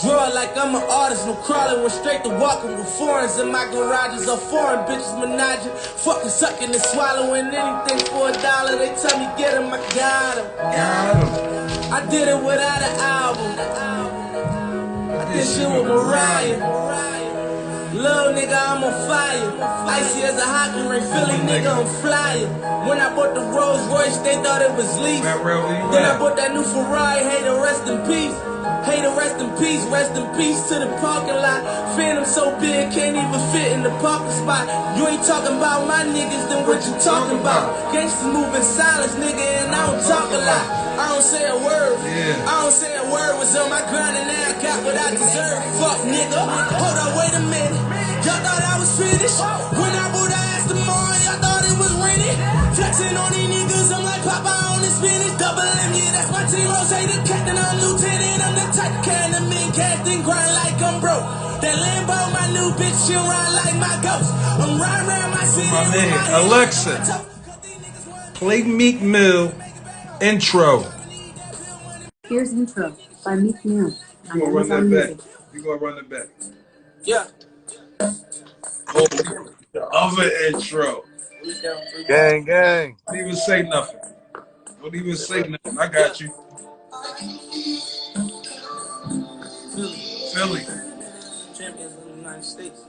Draw like I'm an artist, no crawling, went straight to walking with foreigns in my garages are foreign bitches menaging, fucking sucking and swallowing anything for $1. They tell me get him, I got him. I did it without an album. I did shit with Mariah. Little nigga, I'm on fire. Icy as a hockey ring, Philly nigga, I'm flyer. When I bought the Rolls Royce, they thought it was leaf. Then I bought that new Ferrari, hey to rest in peace. Hey to rest in peace to the parking lot. Phantom so big, can't even fit in the parking spot. You ain't talking about my niggas, then what you talking about? Gangsters moving silence, nigga, and I don't talk a lot. I don't say a word. I don't say a word. Was on my grind and now I got what I deserve. Fuck nigga. Hold on, wait a minute. Y'all thought I was finished. When I bought the ass tomorrow, y'all thought it was rented. Flexing on these niggas, I'm like Papa on the spinach. Double M, yeah, that's my team. Rose, the captain, I'm lieutenant. I'm the type kind of man, casting grind like I'm broke. That Lambo, my new bitch, she'll ride like my ghost. I'm riding around my city. My man, Alexa, play Meek Mill intro. Here's intro by Meek Mill. You gonna run that back? You gonna run it back? Yeah. Oh, the other intro. Gang, gang. Don't even say nothing. Don't even say nothing. I got you. Philly. Champions of the United States.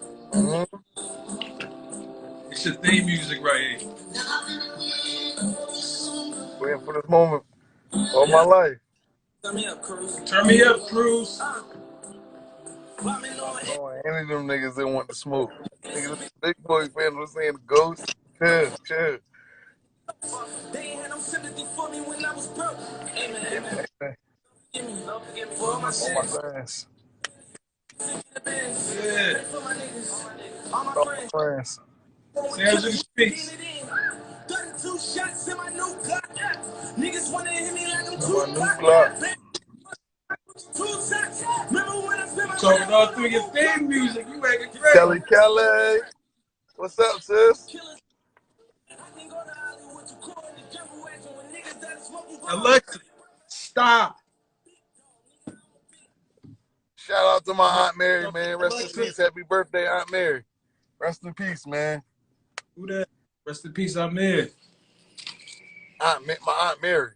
It's your theme music right here. Waiting for this moment all my life. Turn me up, Cruz. Turn me up, Cruz. Oh, any of them niggas that want to smoke. Niggas, big boy fans was saying ghost. Chill. They ain't had no sympathy for me when I was broke. Amen. Give me for all my Oh my friends. Yeah. All my friends. Sounds of the streets. 32 shots in my new gun. Niggas wanna hit me like I'm My new Glock. Talking all through your theme music. You acting crazy. Kelly. What's up, sis? Alexa, stop. Shout out to my Aunt Mary, man. Rest in peace. Happy birthday, Aunt Mary. Rest in peace, man. Who that? Rest in peace, I'm here. My Aunt Mary.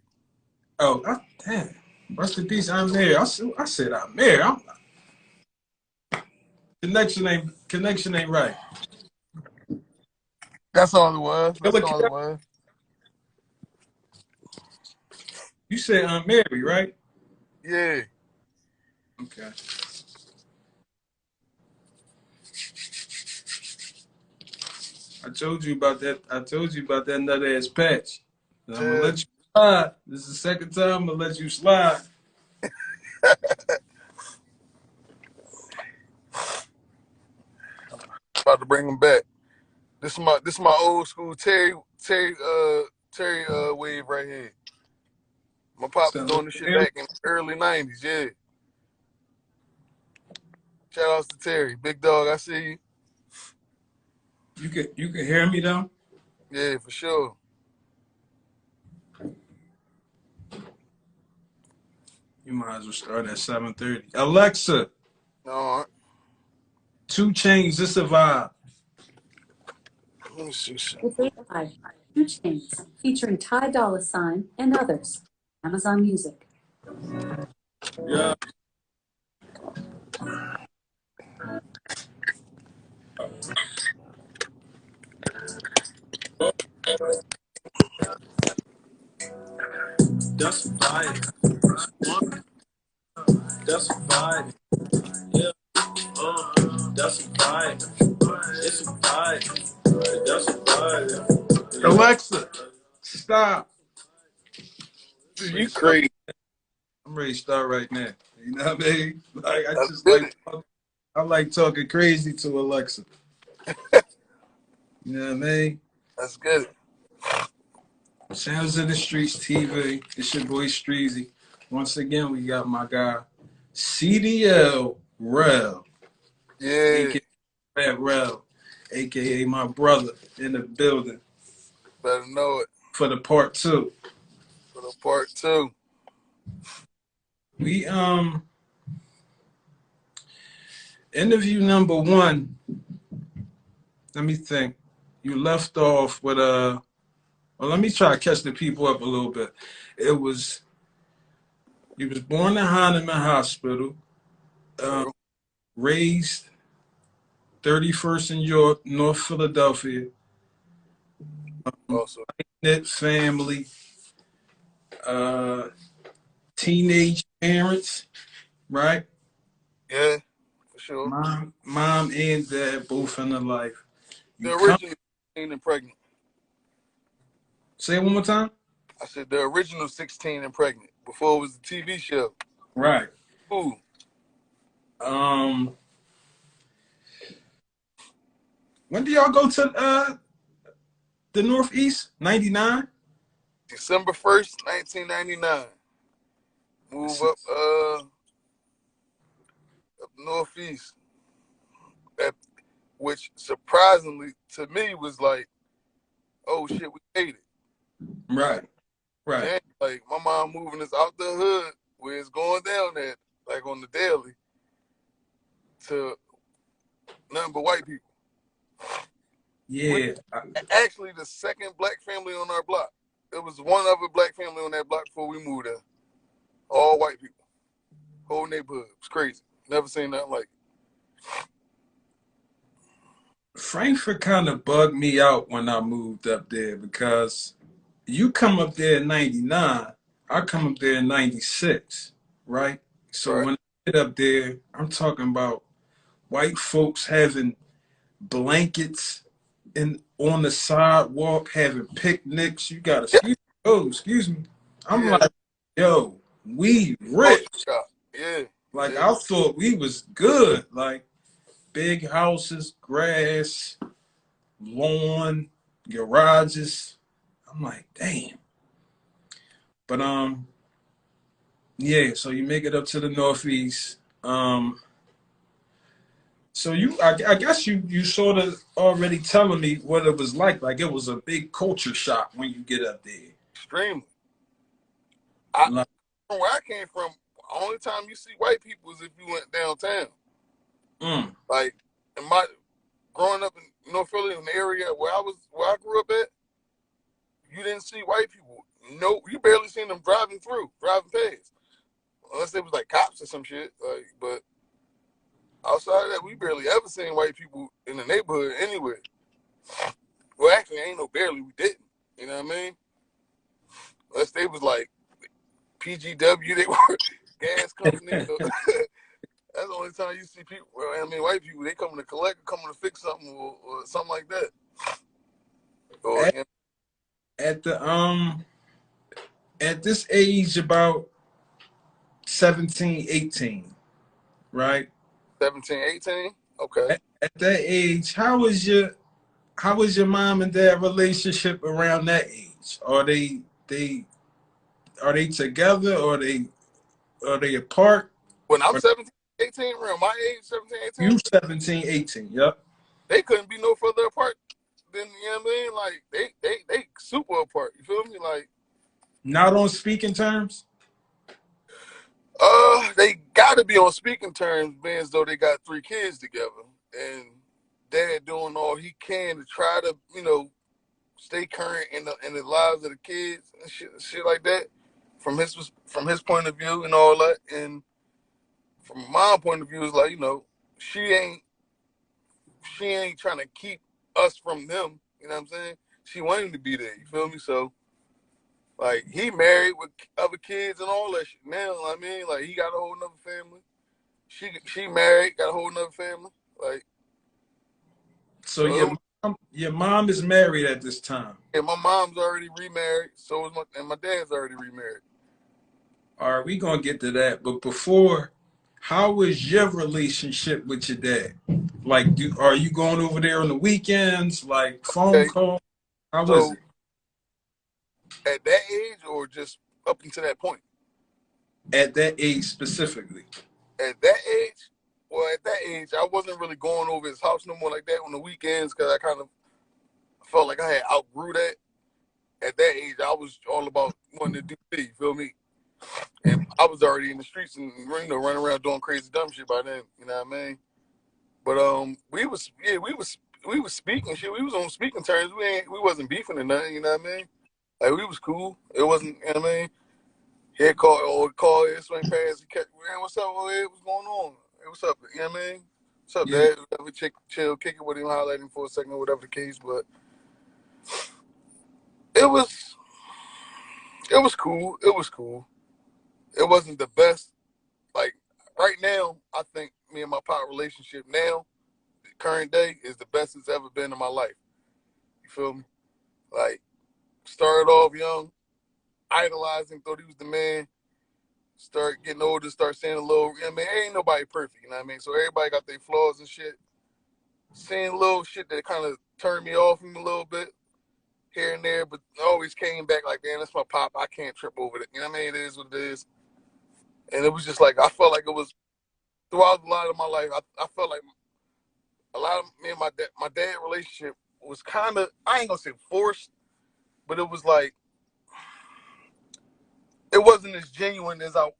Oh, damn. Rest in peace, I'm there. I said I'm there. Connection ain't right. That's all it was. That's all it was. You said Aunt Mary, right? Yeah. Okay. I told you about that nut ass patch. I'm gonna let you slide. This is the second time I'm gonna let you slide. About to bring him back. This is my old school Terry wave right here. My pops was doing this shit back in the early 90s, yeah. Shout outs to Terry. Big dog, I see you. You can hear me though? Yeah, for sure. You might as well start at 7:30. Alexa. No. 2 Chainz, this a vibe. Let me see something. With 2 Chainz, featuring Ty Dolla $ign and others. Amazon Music. Yeah. That's fire. That's fire. Yeah. That's fire. It's fire. That's fire. Alexa, stop. Dude, you crazy. I'm ready to start right now. You know what I mean? Like I like talking crazy to Alexa. You know what I mean? That's good. Sounds of the Streets TV. It's your boy Streezy. Once again, we got my guy CDL Rell. Yeah. AKA Phat-Rell, aka my brother in the building. Better know it. For the part 2. For the part 2. We Interview number one. Let me think. You left off with well, let me try to catch the people up a little bit. It was you was born in Hahnemann Hospital, True. raised 31st in York, North Philadelphia, Also, knit family, uh, teenage parents, right? yeah, for sure. Mom and dad both in the life. You The come original 16 and pregnant. say it one more time. I said the original 16 and pregnant before it was the TV show. Right. Ooh, Um, when do y'all go to the Northeast? 99? December 1st, 1999. Move up northeast. That which surprisingly to me was like, oh shit, we made it. Right. Right. Yeah, like my mom moving us out the hood where it's going down at, like on the daily, to nothing but white people. Yeah. Actually, the second black family on our block. There was one other black family on that block before we moved there. All white people. Whole neighborhood. It was crazy. Never seen nothing like it. Frankfurt kind of bugged me out when I moved up there because you come up there in 99, I come up there in 96, right? So Right? when I get up there, I'm talking about white folks having blankets in on the sidewalk, having picnics. You got Yeah. excuse me. I'm Yeah. like, yo, we Culture rich. shock. Yeah. Like Yeah. I thought we was good. Like big houses, grass, lawn, garages. I'm like, damn. But yeah, so you make it up to the Northeast. So I guess you sort of already telling me what it was like. Like it was a big culture shock when you get up there. Extremely. Like, From where I came from, only time you see white people is if you went downtown. mm, Like in my growing up in North Philly, in the area where I grew up at, you didn't see white people. No, you barely seen them driving past. Unless it was like cops or some shit. Like, but outside of that, we barely ever seen white people in the neighborhood anywhere. Well, actually, ain't no barely. We didn't. You know what I mean? Unless they was like PGW, they were gas company. That's the only time you see people. Well, I mean, white people, they coming to collect, coming to fix something, or something like that. Or at, at the at this age, about 17, 18, right? 17, 18. Okay. At that age, how was your mom and dad relationship around that age? Are they together or are they apart? When I'm Or 17, 18, around my age, 17, 18, you 17, 18? Yep. they couldn't be no further apart than, you know what I mean? Like, they super apart. You feel me? Like, Not on speaking terms? they got to be on speaking terms, being as though they got 3 kids together, and dad doing all he can to try to, stay current in the lives of the kids and shit like that, from his point of view and all that. And from my point of view, it's like, she ain't she ain't trying to keep us from them. You know what I'm saying? She wanted him to be there. You feel me? So like he married with other kids and all that shit. Now, I mean, like he got a whole nother family. She married, got a whole nother family. Like So so, your mom is married at this time. and my mom's already remarried. So is my dad's already remarried. All right, we gonna get to that. But before, how was your relationship with your dad? Like, are you going over there on the weekends? Like phone Okay, call? How was so it at that age, or just up until that point? at that age specifically? At that age, well, at that age, I wasn't really going over his house no more like that on the weekends because I kind of felt like I had outgrew that. At that age, I was all about wanting to do me, you feel me? And I was already in the streets and running around doing crazy dumb shit by then, you know what I mean? But we was speaking shit. We was on speaking terms. We wasn't beefing or nothing. You know what I mean? Like we was cool. It wasn't. You know what I mean? He'd call, swing past. He kept, man, what's up, Ed? What's going on? Hey, what's up? You know what I mean? What's up, Yeah. Dad? Whatever, chill, kick it with him, holler at him for a second, or whatever the case. But it was, it was cool. It was cool. It wasn't the best. Like right now, I think me and my pop relationship now, the current day, is the best it's ever been in my life. You feel me? Like started off young, idolizing, thought he was the man. Start getting older, start seeing a little. I mean, ain't nobody perfect, you know what I mean? So everybody got their flaws and shit. Seeing little shit that kind of turned me off him a little bit here and there, but always came back like, man, that's my pop. I can't trip over it. You know what I mean? It is what it is. And it was just like, I felt like it was throughout a lot of my life. I felt like a lot of me and my dad relationship was kind of, I ain't gonna say forced, but it was like, it wasn't as genuine as I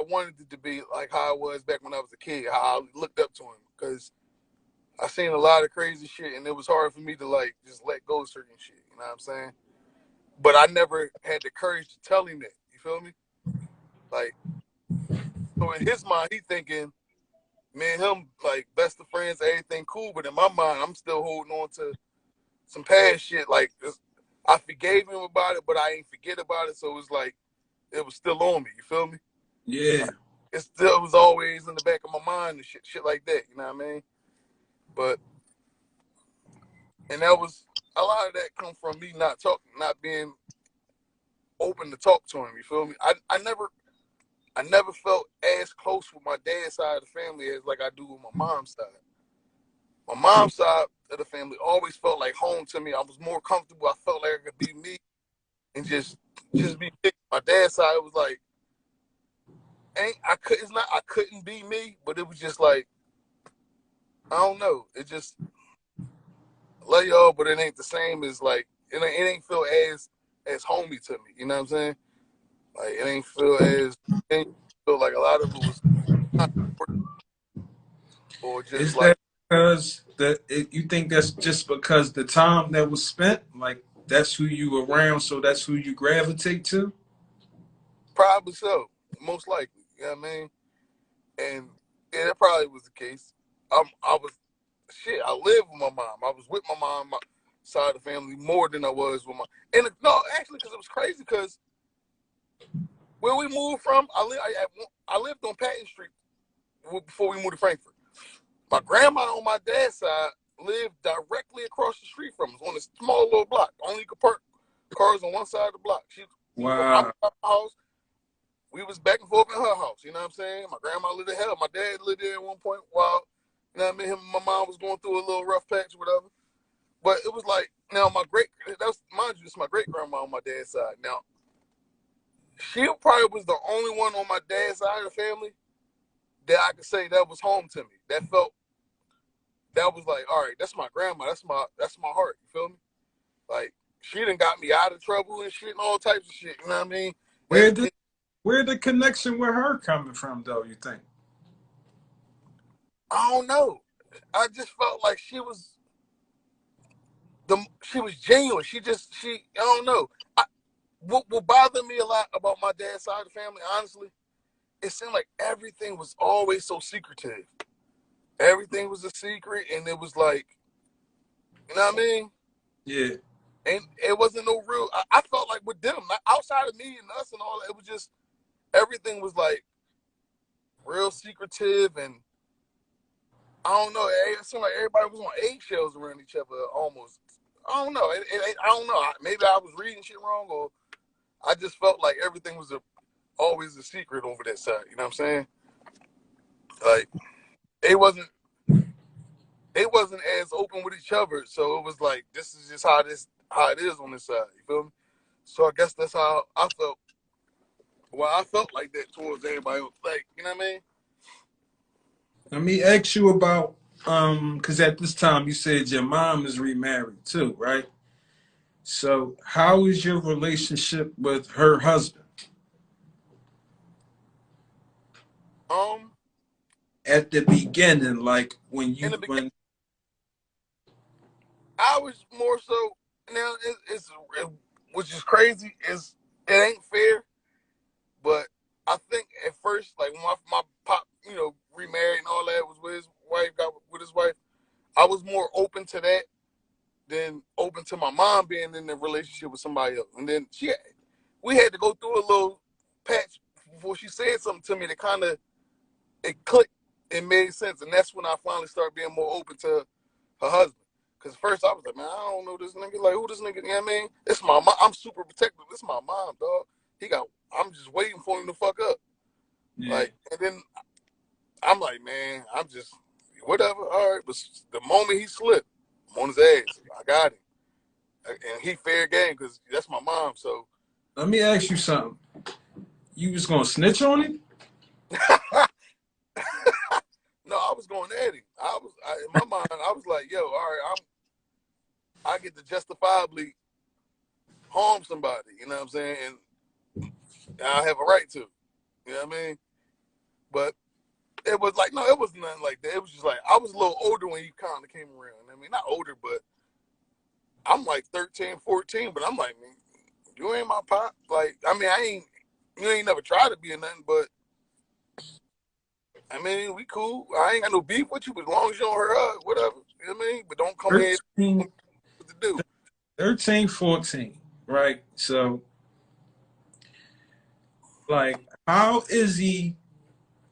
wanted it to be, like how it was back when I was a kid, how I looked up to him. Because I seen a lot of crazy shit, and it was hard for me to, like, just let go of certain shit. You know what I'm saying? But I never had the courage to tell him that. You feel me? Like, so in his mind, he thinking, me and him, like, best of friends, everything cool. But in my mind, I'm still holding on to some past shit. Like, I forgave him about it, but I ain't forget about it. So it was like, it was still on me. You feel me? Yeah. Like, it still was always in the back of my mind and shit like that. You know what I mean? But, and that was, a lot of that come from me not being open to talk to him. You feel me? I never felt as close with my dad's side of the family as like I do with my mom's side. My mom's side of the family always felt like home to me. I was more comfortable. I felt like I could be me and just be me. My dad's side, it was like, I couldn't be me, but it was just like, I don't know. It just, I love y'all, but it ain't the same as like, it ain't feel as homey to me. You know what I'm saying? Like it ain't feel like a lot of it was not, or just Is like, that because you think that's just because the time that was spent, like that's who you around, so that's who you gravitate to? probably so, most likely. You know what I mean? And yeah, that probably was the case. I was shit. I lived with my mom. I was with my mom, my side of the family, more than I was with my. And no, actually, because it was crazy. Because where we moved from, I lived on Patton Street before we moved to Frankfurt. My grandma on my dad's side lived directly across the street from us on a small little block. Only you could park cars on one side of the block. I was Wow. at my house. We was back and forth in her house. You know what I'm saying? My grandma lived in hell. My dad lived there at one point while, you know what I mean, him and my mom was going through a little rough patch or whatever. But it was like, now mind you, this is my great grandma on my dad's side. Now, she probably was the only one on my dad's side of the family that I could say that was home to me. That was like, all right, that's my grandma. That's my heart. You feel me? Like she done got me out of trouble and shit and all types of shit. You know what I mean? Where did where the connection with her coming from, though? You think? I don't know. I just felt like she was genuine. I don't know. What bothered me a lot about my dad's side of the family, honestly, it seemed like everything was always so secretive. Everything was a secret, and it was like, you know what I mean? Yeah. And it wasn't no real. I felt like with them, outside of me and us and all that, it was just everything was like real secretive, and I don't know. It seemed like everybody was on eggshells around each other almost. I don't know. I don't know. Maybe I was reading shit wrong, or I just felt like everything was always a secret over that side. You know what I'm saying? Like it wasn't as open with each other. So it was like this is just how it is on this side. You feel me? So I guess that's how I felt. Well, I felt like that towards everybody else. Like, you know what I mean? Let me ask you about because at this time you said your mom is remarried too, right? So how is your relationship with her husband? Um, at the beginning, like when In you the beginning, I was more so. Now which is crazy. It ain't fair, but I think at first, like when my pop, remarried and all that, was with his wife, got with his wife, I was more open to that than open to my mom being in a relationship with somebody else. And then we had to go through a little patch before she said something to me that kind of it clicked and made sense. And that's when I finally started being more open to her husband. Because first I was like, man, I don't know this nigga. Like, who this nigga? You know what I mean? It's my mom. I'm super protective. This my mom, dog. I'm just waiting for him to fuck up. yeah. Like, and then I'm like, man, I'm just, whatever. All right. But the moment he slipped, I'm on his ass. I got him. And he fair game because that's my mom. So, Let me ask you something. You was gonna snitch on him? no, I was going at him. In my mind, I was like, yo, all right, I get to justifiably harm somebody, you know what I'm saying? And I have a right to, you know what I mean? But it was like, no, it was nothing like that. It was just like, I was a little older when he kind of came around. I mean, not older, but I'm like 13, 14, but I'm like, man, you ain't my pop. Like, I mean, you ain't never tried to be in nothing, but I mean, we cool. I ain't got no beef with you, but as long as you don't hurt us, whatever. You know what I mean? But don't come here 13, what to do. 13, 14, right? So, like, how is he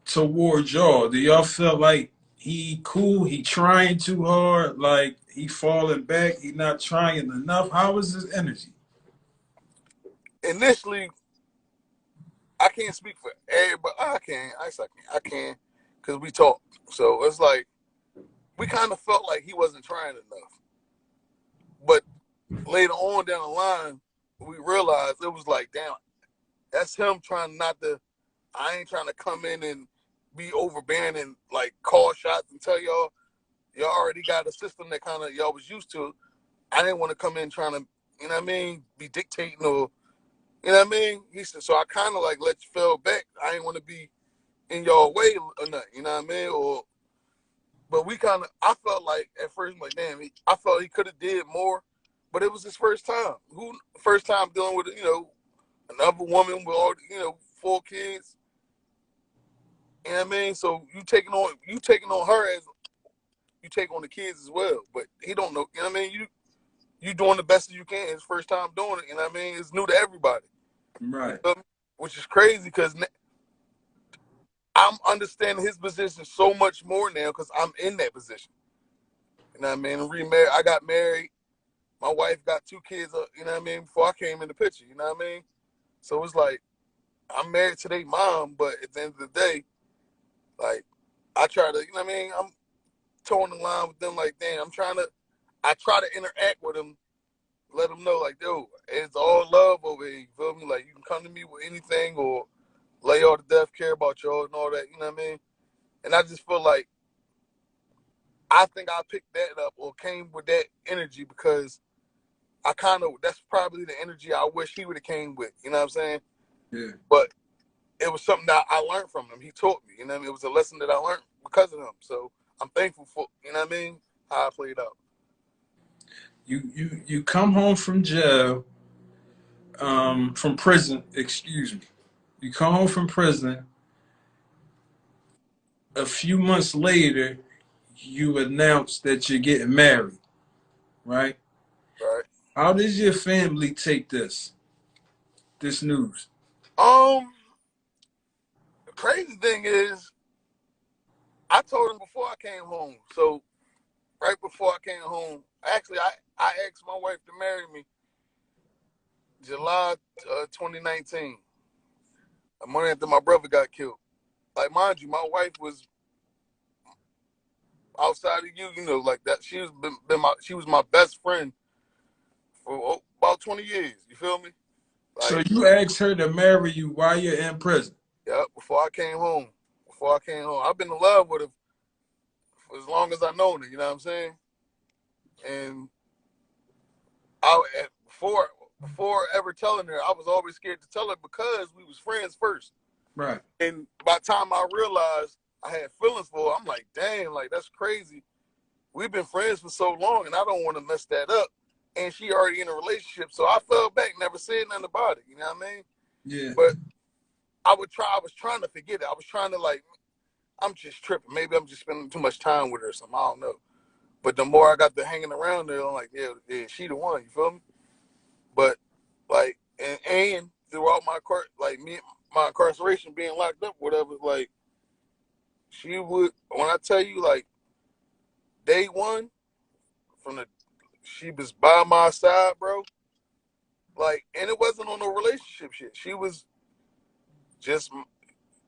towards y'all? Do y'all feel like he cool? He trying too hard? Like he falling back? He not trying enough? How is his energy? Initially, I can't speak for everybody. I can. I can, because we talk. So it's like we kind of felt like he wasn't trying enough. But later on down the line, we realized it was like, damn, that's him trying not to. I ain't trying to come in and be overbearing and like call shots and tell y'all already got a system that kind of y'all was used to. I didn't want to come in trying to, you know what I mean, be dictating or, you know what I mean? He said, so I kind of like let you fell back. I didn't want to be in your way or nothing, you know what I mean? But I felt like at first, I'm like, damn, I felt he could have did more, but it was his first time. First time dealing with, another woman with all, 4 kids. You know what I mean? So you taking on her as you take on the kids as well. But he don't know, you know what I mean? You doing the best as you can. His first time doing it, you know what I mean? It's new to everybody. Right. Which is crazy because I'm understanding his position so much more now because I'm in that position. You know what I mean? And remarried, I got married. My wife got 2 kids, you know what I mean, before I came in the picture, you know what I mean? So it's like, I'm married to their mom, but at the end of the day, like, I try to, you know what I mean? I'm towing the line with them like, damn, I try to interact with them, let them know, like, yo, it's all love over here, you feel me? Like, you can come to me with anything or lay all the death, care about y'all and all that, you know what I mean? And I just feel like, I think I picked that up or came with that energy because that's probably the energy I wish he would have came with, you know what I'm saying? Yeah. But it was something that I learned from him. He taught me, you know what I mean? It was a lesson that I learned because of him. So I'm thankful for, you know what I mean, how I played out. You come home from jail, from prison, excuse me. You come home from prison. A few months later, you announce that you're getting married, right? Right. How does your family take this news? The crazy thing is, I told him before I came home. So right before I came home, actually, I asked my wife to marry me July 2019, a month after my brother got killed. Like, mind you, my wife was outside of like that. She was my best friend for about 20 years. You feel me? So Like, you asked her to marry you while you're in prison. yeah, before I came home. I've been in love with her for as long as I known her. You know what I'm saying? And before ever telling her, I was always scared to tell her because we was friends first. Right. And by the time I realized I had feelings for her. I'm like, damn, like that's crazy. We've been friends for so long, and I don't want to mess that up. And she already in a relationship, so I fell back, never said nothing about it. You know what I mean? Yeah. But I was trying to forget it. I was trying to like, I'm just tripping. Maybe I'm just spending too much time with her or something. I don't know. But the more I got to hanging around there, I'm like, yeah, she the one. You feel me? But like, and throughout my incarceration, being locked up, whatever, like, she would. When I tell you, like, day one, she was by my side, bro. Like, and it wasn't on no relationship shit. She was just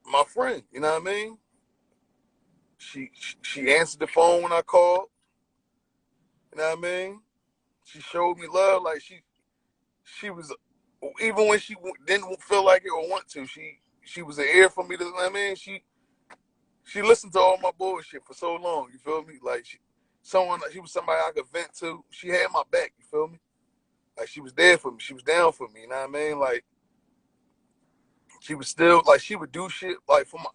my friend. You know what I mean? She answered the phone when I called. You know what I mean? She showed me love. Like she was, even when she didn't feel like it or want to. She was an ear for me. You know what I mean? She listened to all my bullshit for so long. You feel me? Like she was somebody I could vent to. She had my back. You feel me? Like she was there for me. She was down for me. You know what I mean? Like she was still like she would do shit like for my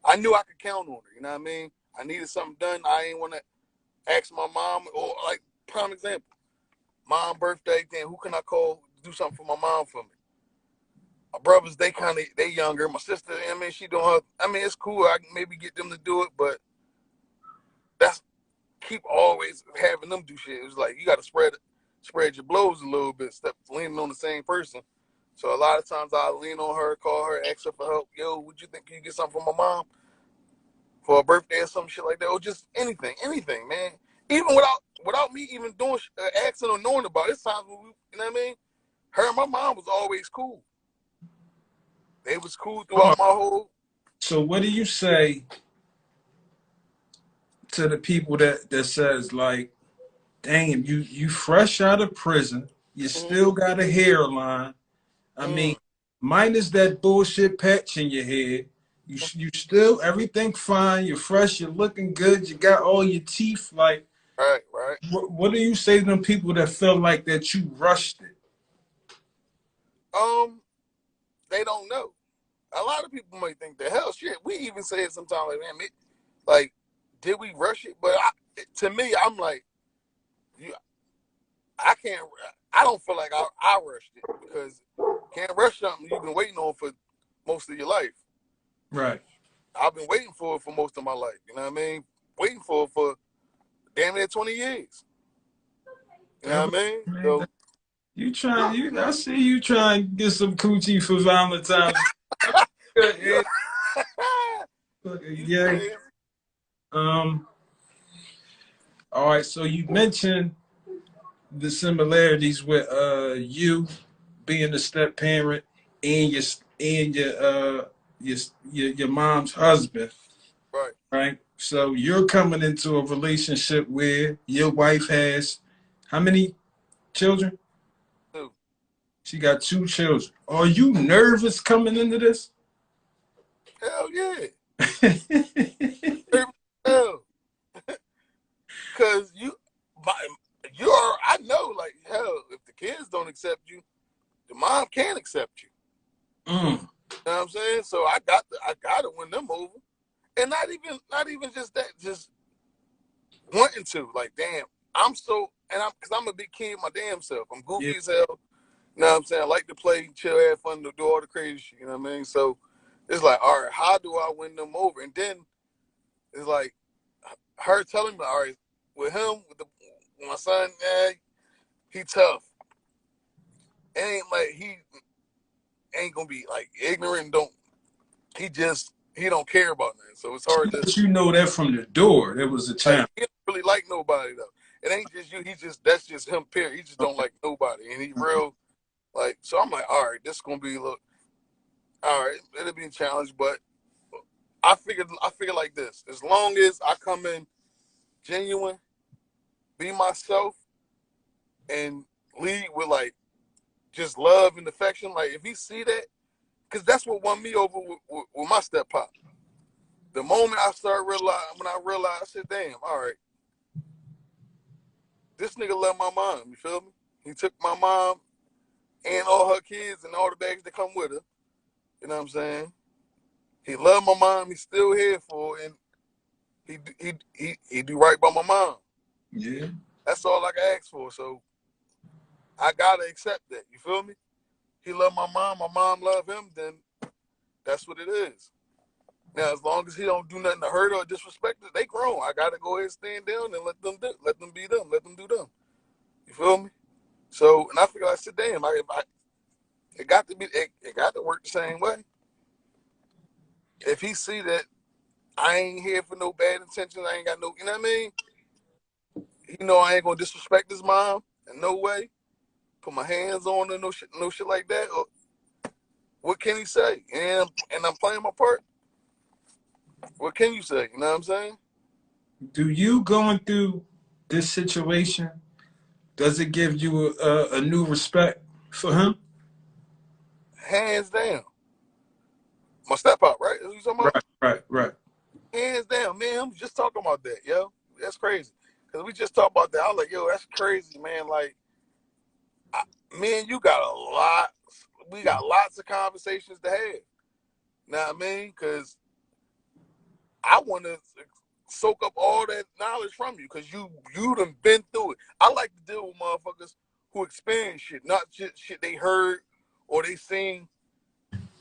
I knew I could count on her. You know what I mean? I needed something done. I ain't want to ask my mom or like prime example. Mom birthday, then who can I call to do something for my mom for me? My brothers, they younger. My sister, I mean, she doing her. I mean, it's cool. I can maybe get them to do it, but that's keep always having them do shit. It was like you got to spread your blows a little bit. Step leaning on the same person. So a lot of times I lean on her, call her, ask her for help. Yo, what you think? Can you get something for my mom for a birthday or some shit like that, or just anything, man. Even without me even doing asking or knowing about it. It's times when you know what I mean. Her and my mom was always cool. They was cool throughout my whole. So what do you say to the people that says like, damn, you fresh out of prison, you still got a hairline. I mean, minus that bullshit patch in your head, you still everything fine. You're fresh. You're looking good. You got all your teeth. Like, Right. what do you say to them people that feel like that you rushed it? They don't know. A lot of people might think the hell shit. We even say it sometimes like, man, like, did we rush it? But to me, I'm like, I can't. I don't feel like I rushed it because you can't rush something you've been waiting on for most of your life. Right. I've been waiting for it for most of my life. You know what I mean? Waiting for it for damn near 20 years. You know what I mean? So I see you trying to get some coochie for Valentine's. Yeah. All right. So you mentioned the similarities with you being a step parent and your mom's husband, right. right? So you're coming into a relationship where your wife has how many children? Too. She got 2 children. Are you nervous coming into this? Hell yeah. Hell. Cause I know, like, hell, if the kids don't accept you, the mom can't accept you. Mm. You know what I'm saying? So I gotta win them over. And not even just that, just wanting to. Like, damn, cause I'm a big kid my damn self. I'm goofy Yeah. as hell. You know what I'm saying? I like to play, chill, have fun, do all the crazy shit, you know what I mean? So it's like, all right, how do I win them over? And then it's like her telling me, all right, with my son, he tough. It ain't like he ain't gonna be like ignorant. He don't care about nothing. So it's hard to. But you know that from the door. There was a Like, challenge. he don't really like nobody though. It ain't just you. That's just him. Period. He just don't like nobody, and he real like. So I'm like, all right, this is gonna be all right. It'll be a challenge, but I figured like this. As long as I come in genuine, be myself, and lead with like just love and affection. Like if he see that, because that's what won me over with my step pop. The moment when I realized, I said, damn, all right, this nigga love my mom. You feel me? He took my mom and all her kids and all the bags that come with her. You know what I'm saying? He loved my mom. He's still here for it, and he do right by my mom. Yeah. That's all I can ask for. So I gotta accept that. You feel me? He loved my mom loved him, then that's what it is. Now, as long as he don't do nothing to hurt her or disrespect her, they grown. I gotta go ahead and stand down and let them be them, let them do them. You feel me? So, and I figure I said, damn, it got to be, it got to work the same way. If he see that I ain't here for no bad intentions, I ain't got no, you know what I mean? He know I ain't gonna disrespect his mom in no way. Put my hands on her, no shit like that. Or, what can he say? And I'm playing my part. What can you say? You know what I'm saying? Do you going through this situation, does it give you a new respect for him? Hands down. My step out, right? What you talking about? Right. Hands down, man. I'm just talking about that, yo. That's crazy. Cause we just talked about that. I was like, yo, that's crazy, man. Like, me and you got a lot. We got lots of conversations to have. Know what I mean? Cause I want to soak up all that knowledge from you, cause you done been through it. I like to deal with motherfuckers who experience shit, not just shit they heard or they seen.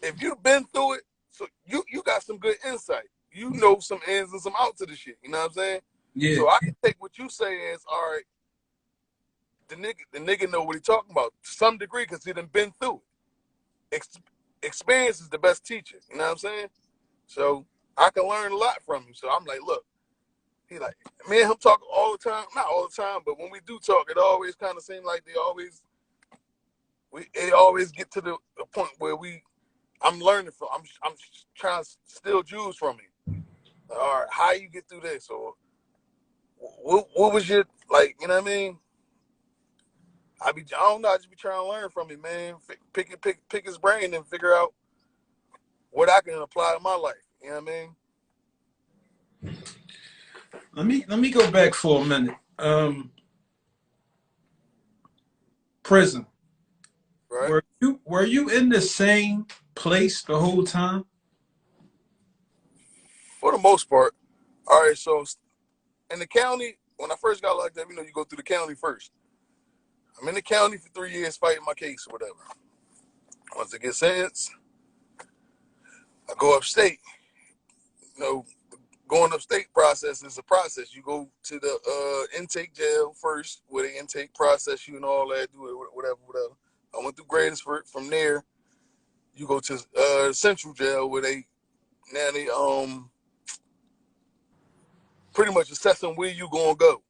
If you've been through it, so you got some good insight. You know some ins and some outs of the shit. You know what I'm saying? Yeah. So I can take what you say as, all right, the nigga know what he talking about to some degree because he done been through it. Experience is the best teacher. You know what I'm saying? So I can learn a lot from him. So I'm like, look, he like, me and him talk all the time. Not all the time, but when we do talk, it always kind of seems like it always get to the point where I'm learning from. I'm trying to steal Jews from him. All right, how you get through this? Or what was your, like? You know what I mean? I don't know. I just be trying to learn from him, man. Pick his brain and figure out what I can apply to my life. You know what I mean? Let me go back for a minute. Prison. Right. Were you in the same place the whole time? For the most part. All right. So in the county, when I first got locked up, you go through the county first. I'm in the county for 3 years fighting my case or whatever. Once I get sentenced, I go upstate. Going upstate process is a process. You go to the intake jail first, where they intake process you and all that, do it, whatever. I went through Gradisford. From there, you go to Central Jail, where they pretty much assessing where you gonna go.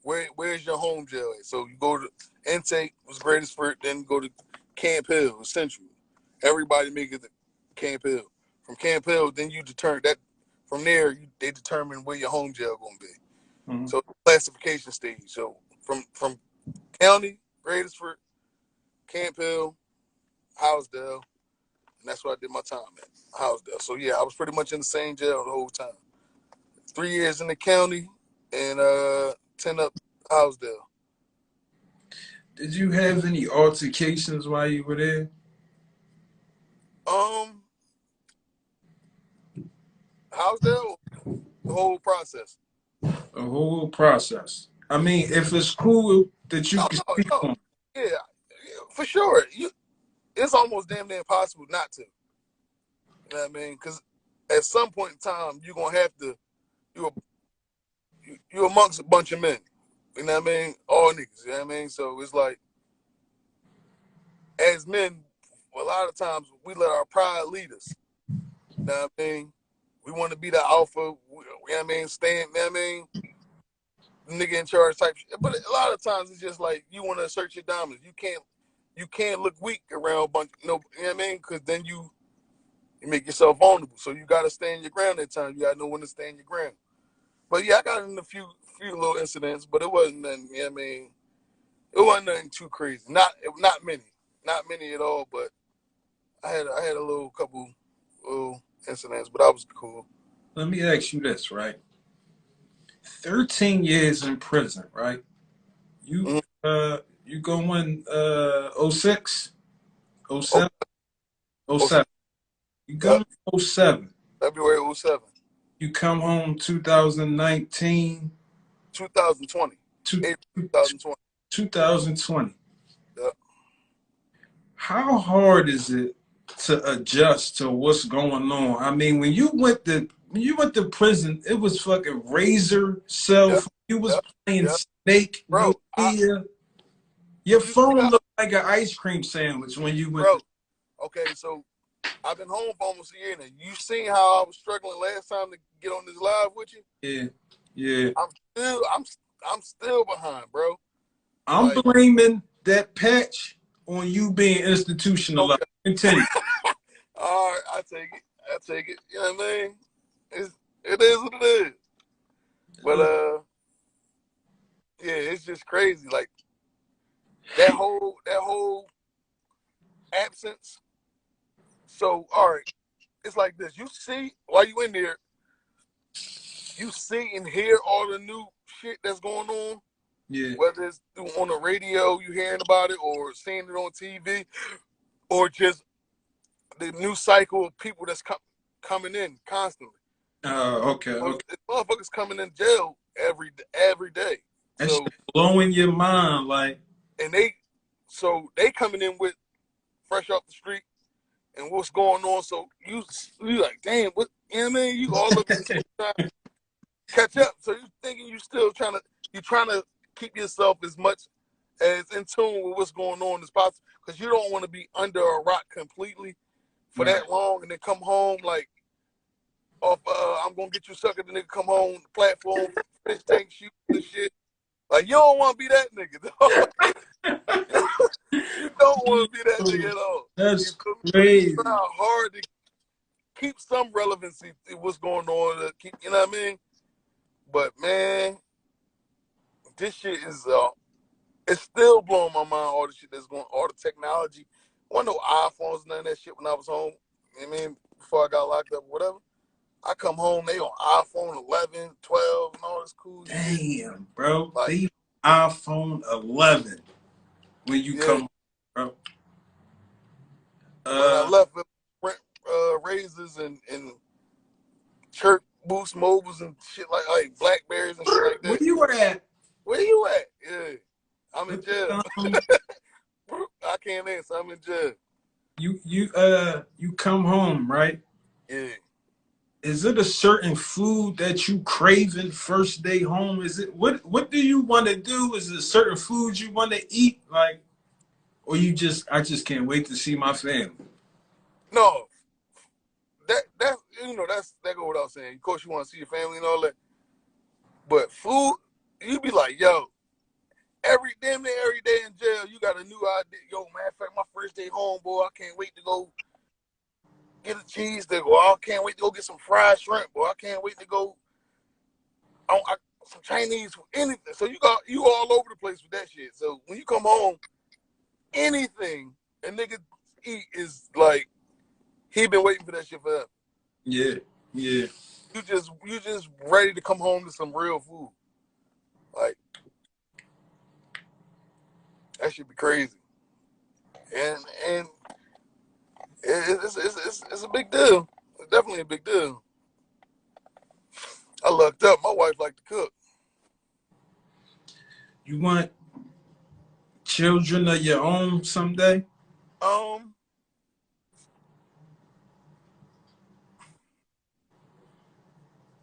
Where's your home jail at? So you go to intake was Gradisford, then go to Camp Hill, Central. Everybody make it to Camp Hill. From Camp Hill, then you determine that. From there, they determine where your home jail gonna be. Mm-hmm. So classification stage. So from county, Gradisford, Camp Hill, Housedale, and that's where I did my time at, Housedale. So yeah, I was pretty much in the same jail the whole time. 3 years in the county and 10 up Housedale. Did you have any altercations while you were there? Housedale, the whole process. The whole process. I mean, if it's cool that you can speak No, on. yeah, for sure. It's almost damn near impossible not to. You know what I mean? Because at some point in time, you're gonna have to. You're amongst a bunch of men. You know what I mean? All niggas. You know what I mean? So it's like, as men, a lot of times we let our pride lead us. You know what I mean? We want to be the alpha. You know what I mean? Stand. You know what I mean? Nigga in charge type shit. But a lot of times it's just like you want to assert your dominance. You can't look weak around a bunch. You know what I mean? Because then you make yourself vulnerable. So you got to stand your ground at times. You got to know when to stand your ground. But yeah, I got in a few little incidents, but it wasn't nothing. You know what I mean? It wasn't nothing too crazy. Not many at all. But I had a couple little incidents, but I was cool. Let me ask you this, right? 13 years in prison, right? You you going 06? 07? 07. You going 07. February 07. You come home 2019. 2020. April 2020. 2020. Yeah. How hard is it to adjust to what's going on? I mean, when you went to prison, it was fucking razor cell. Yeah. You was Yeah. playing Yeah. Snake, Bro, Nokia. Your phone looked like an ice cream sandwich when you went. Bro, okay, so I've been home for almost a year now. You seen how I was struggling last time to get on this live with you? Yeah. I'm still behind, bro. I'm Like, blaming that patch on you being institutionalized. okay. Continue. All right, I take it. You know what I mean? It is what it is. But yeah, it's just crazy. Like that whole absence. So all right, it's like this. You see, while you in there, you see and hear all the new shit that's going on. Yeah. Whether it's on the radio, you hearing about it, or seeing it on TV, or just the new cycle of people that's coming in constantly. Okay. Motherfuckers coming in jail every day. That So shit blowing your mind, like. and they coming in with fresh off the street and what's going on. So you like, damn, what, you know what I mean? You all up trying to catch up. So you thinking you trying to keep yourself as much as in tune with what's going on as possible, because you don't want to be under a rock completely for that long and then come home like off I'm gonna get you sucker, the nigga come home the platform, fish tank shoot and shit. Like, you don't want to be that nigga, dog. You don't want to be that nigga at all. That's crazy. crazy. Try hard to keep some relevancy to what's going on, to keep, you know what I mean? But man, this shit is it's still blowing my mind, all the shit that's going, all the technology. Wasn't no iPhones, none of that shit when I was home. You know what I mean? Before I got locked up or whatever. I come home, they on iPhone 11, 12, and all this cool shit. Damn, bro. Like, they iPhone 11 when you come, bro. When I left with razors and chirp boost mobiles and shit like Blackberries and shit like that. Where you at? Where you at? Yeah. I'm in jail. I can't answer. I'm in jail. You come home, right? Yeah. Is it a certain food that you craving first day home? Is it what do you want to do? Is it certain foods you want to eat? Like, or I just can't wait to see my family? No. That go without saying. Of course you want to see your family and all that. But food, you be like, yo, every day in jail, you got a new idea. Yo, matter of fact, my first day home, boy, I can't wait to go get a cheese steak, boy. I can't wait to go get some fried shrimp, boy. I can't wait to go some Chinese, anything. So you all over the place with that shit. So when you come home, anything a nigga eat is like, he been waiting for that shit forever. Yeah. You just ready to come home to some real food. Like, that should be crazy. And it's a big deal. It's definitely a big deal. I lucked up. My wife liked to cook. You want children of your own someday?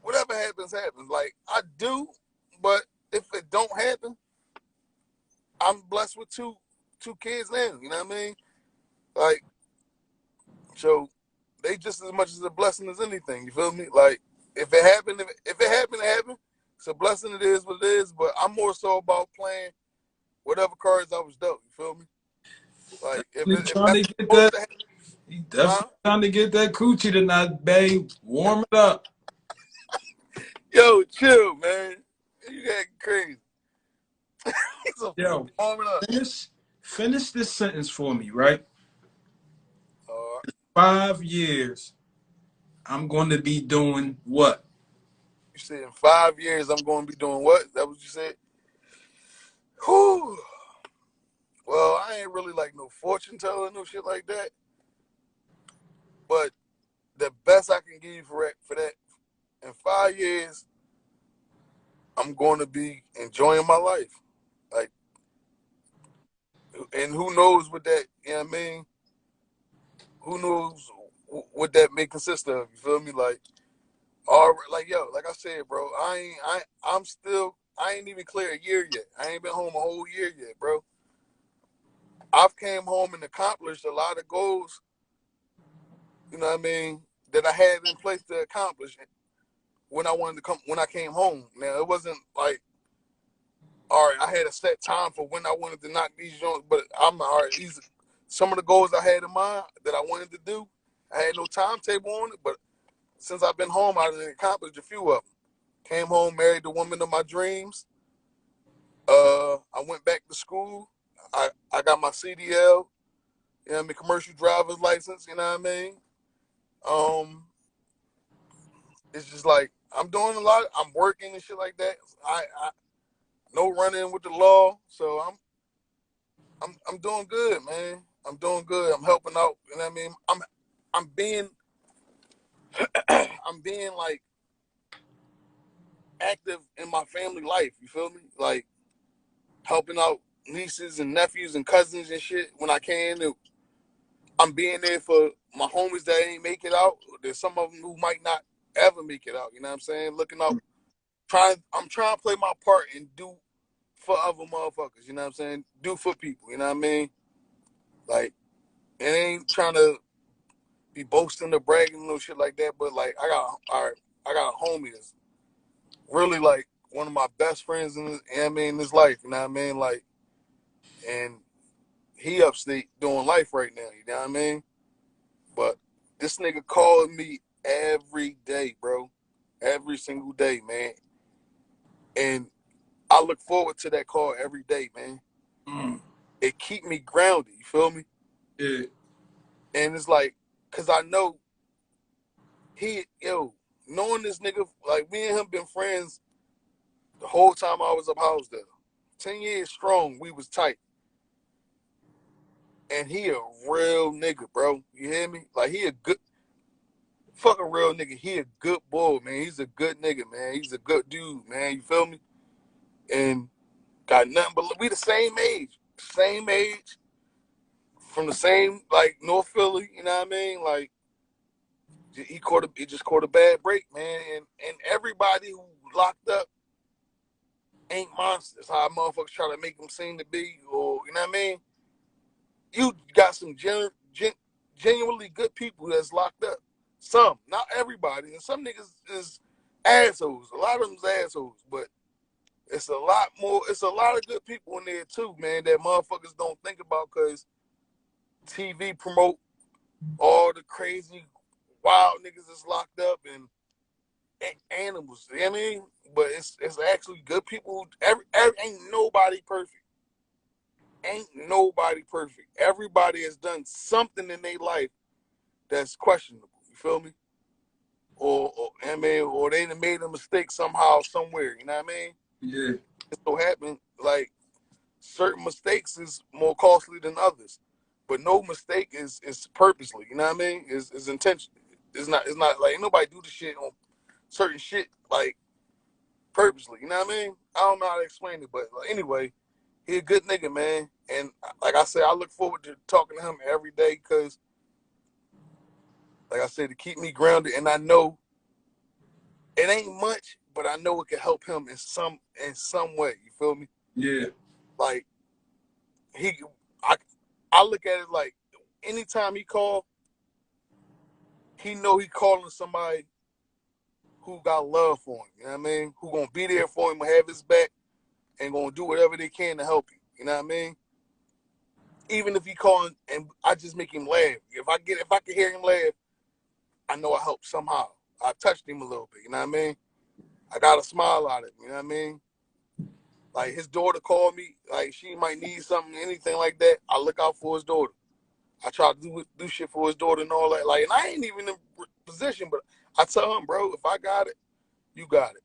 Whatever happens. Like, I do, but if it don't happen, I'm blessed with two kids now. You know what I mean? Like, so they just as much as a blessing as anything. You feel me? Like, if it happened, it happened. It's a blessing. It is what it is. But I'm more so about playing whatever cards I was dealt. You feel me? Like, if that's supposed to happen, he definitely trying to get that coochie tonight, babe. Warm it up. Yo, chill, man. You got crazy. So, yo, warm it up. Finish this sentence for me, right? 5 years, I'm going to be doing what? You said in 5 years, I'm going to be doing what? Is that what you said? Whew. Well, I ain't really like no fortune teller, no shit like that. But the best I can give you for that. In 5 years, I'm going to be enjoying my life. Like, and who knows what that, you know what I mean? Who knows what that may consist of? You feel me? Like, all like yo, like I said, bro, I ain't even clear a year yet. I ain't been home a whole year yet, bro. I've came home and accomplished a lot of goals, you know what I mean, that I had in place to accomplish when I came home. Now it wasn't like, all right, I had a set time for when I wanted to knock these joints, but I'm all right. These some of the goals I had in mind that I wanted to do. I had no timetable on it, but since I've been home, I've accomplished a few of them. Came home, married the woman of my dreams. I went back to school. I got my CDL, you know what I mean, commercial driver's license, you know what I mean? It's just like I'm doing a lot. I'm working and shit like that. I no running with the law, so I'm doing good, man. I'm doing good. I'm helping out, you know what I mean? I'm being I'm being like active in my family life, you feel me? Like helping out nieces and nephews and cousins and shit when I can. I'm being there for my homies that ain't make it out. There's some of them who might not ever make it out. You know what I'm saying? Looking out, I'm trying to play my part and do for other motherfuckers. You know what I'm saying? Do for people. You know what I mean? Like, it ain't trying to be boasting or bragging no shit like that. But like, I got a homie that's really like one of my best friends in this life. You know what I mean? Like, and he upstate doing life right now. You know what I mean? But this nigga called me every day, bro. Every single day, man. And I look forward to that call every day, man. It keep me grounded, you feel me? Yeah. And it's like, cause I know knowing this nigga, like me and him been friends the whole time I was up Housedale. 10 years strong, we was tight. And he a real nigga, bro. You hear me? Like he a good fucking real nigga. He a good boy, man. He's a good nigga, man. He's a good dude, man. You feel me? And got nothing but we the same age. From the same like North Philly, you know what I mean? Like he just caught a bad break, man. And everybody who locked up ain't monsters. How motherfuckers try to make them seem to be, or you know what I mean? You got some genuinely good people that's locked up. Some, not everybody, and some niggas is assholes. A lot of them's assholes, but it's a lot more. It's a lot of good people in there too, man. That motherfuckers don't think about because TV promote all the crazy, wild niggas that's locked up and animals. You know what I mean? But it's actually good people. Ain't nobody perfect. Ain't nobody perfect. Everybody has done something in their life that's questionable. You feel me? Or I mean, or they done made a mistake somehow, somewhere. You know what I mean? Yeah. It so happened like certain mistakes is more costly than others, but no mistake is purposely. You know what I mean? Is intentional. It's not like nobody do the shit on certain shit like purposely. You know what I mean? I don't know how to explain it, but like, anyway, he a good nigga, man. And like I said, I look forward to talking to him every day because, like I said, to keep me grounded. And I know it ain't much, but I know it can help him in some way. You feel me? Yeah. Like I look at it like anytime he call, he know he calling somebody who got love for him. You know what I mean? Who gonna be there for him, have his back, and gonna do whatever they can to help you. You know what I mean? Even if he calling and I just make him laugh. If I can hear him laugh, I know I helped somehow. I touched him a little bit. You know what I mean? I got a smile out of him. You know what I mean? Like his daughter called me, like she might need something, anything like that. I look out for his daughter. I try to do shit for his daughter and all that. Like, and I ain't even in position, but I tell him, bro, if I got it, you got it.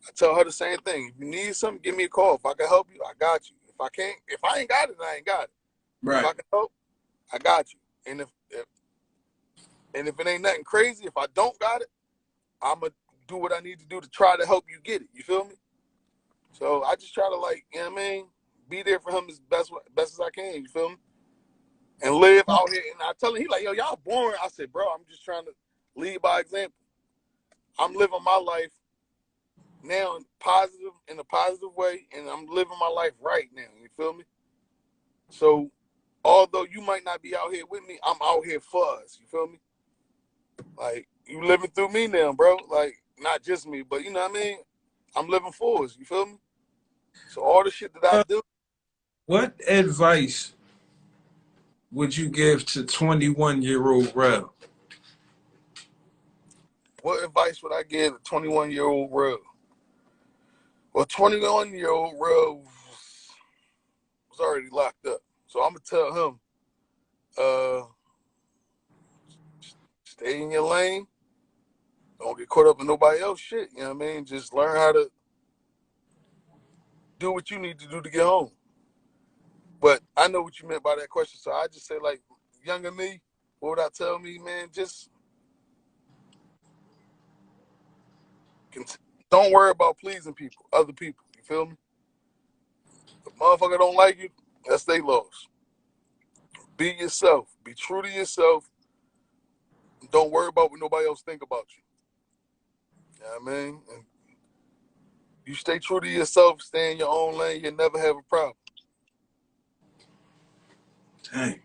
I tell her the same thing. If you need something, give me a call. If I can help you, I got you. If I ain't got it, I ain't got it. Right. If I can help, I got you. And if And if it ain't nothing crazy, if I don't got it, I'm going to do what I need to do to try to help you get it. You feel me? So I just try to, like, you know what I mean, be there for him as best as I can. You feel me? And live out here. And I tell him, he like, yo, y'all boring. I said, bro, I'm just trying to lead by example. I'm living my life now in a positive way, and I'm living my life right now. You feel me? So although you might not be out here with me, I'm out here for us. You feel me? Like, you living through me now, bro. Like, not just me, but you know what I mean? I'm living for us. You feel me? So all the shit that I do. What advice would you give to 21-year-old Rell? What advice would I give a 21-year-old Rell? Well, 21-year-old Rell was already locked up. So I'm going to tell him, stay in your lane. Don't get caught up in nobody else shit. You know what I mean? Just learn how to do what you need to do to get home. But I know what you meant by that question. So I just say, like, younger me, what would I tell me, man? Just don't worry about pleasing people, other people. You feel me? If a motherfucker don't like you, that's their loss. Be yourself. Be true to yourself. Don't worry about what nobody else think about you. You know what I mean? And you stay true to yourself, stay in your own lane, you'll never have a problem. Dang.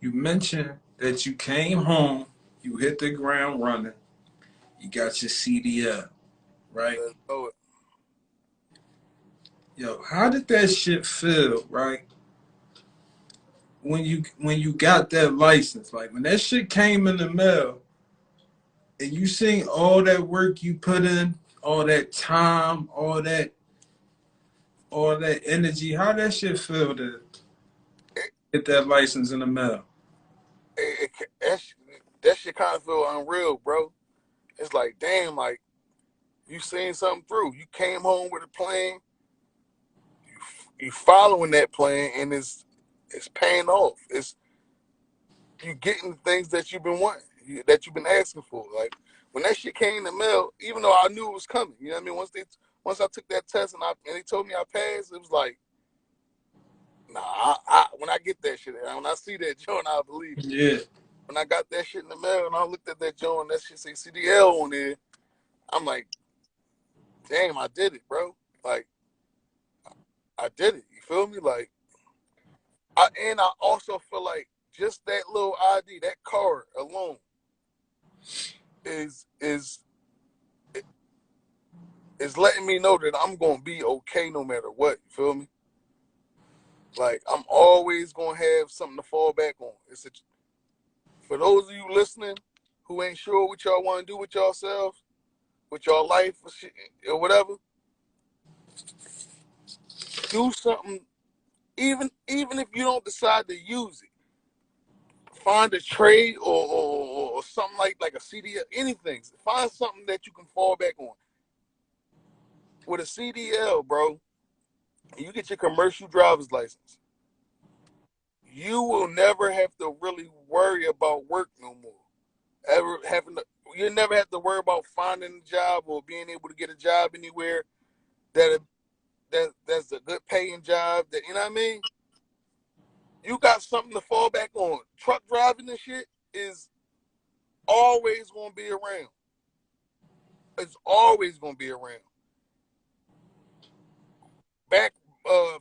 You mentioned that you came home, you hit the ground running, you got your CDL, right? Let's know it. Yo, how did that shit feel, right? When you got that license, like when that shit came in the mail, and you seen all that work you put in, all that time, all that energy, how that shit feel to get that license in the mail? That shit kind of feel unreal, bro. It's like, damn, like, you seen something through. You came home with a plan. You following that plan, and it's paying off. It's you getting things that you've been wanting, that you've been asking for. Like, when that shit came in the mail, even though I knew it was coming, you know what I mean? Once I took that test and they told me I passed, it was like, nah, when I get that shit, when I see that joint, I believe it. Yeah. When I got that shit in the mail and I looked at that joint, that shit say CDL on there, I'm like, damn, I did it, bro. Like, I did it. You feel me? Like, I also feel like just that little ID, that card alone, is letting me know that I'm gonna be okay no matter what. You feel me? Like, I'm always gonna have something to fall back on. For those of you listening who ain't sure what y'all want to do with yourselves, with your life or shit, or whatever, do something. Even if you don't decide to use it, find a trade or something like a CDL, anything. Find something that you can fall back on. With a CDL, bro, you get your commercial driver's license, you will never have to really worry about work no more. You never have to worry about finding a job or being able to get a job anywhere that's a good paying job. That, you know what I mean? You got something to fall back on. Truck driving and shit is always gonna be around. It's always gonna be around.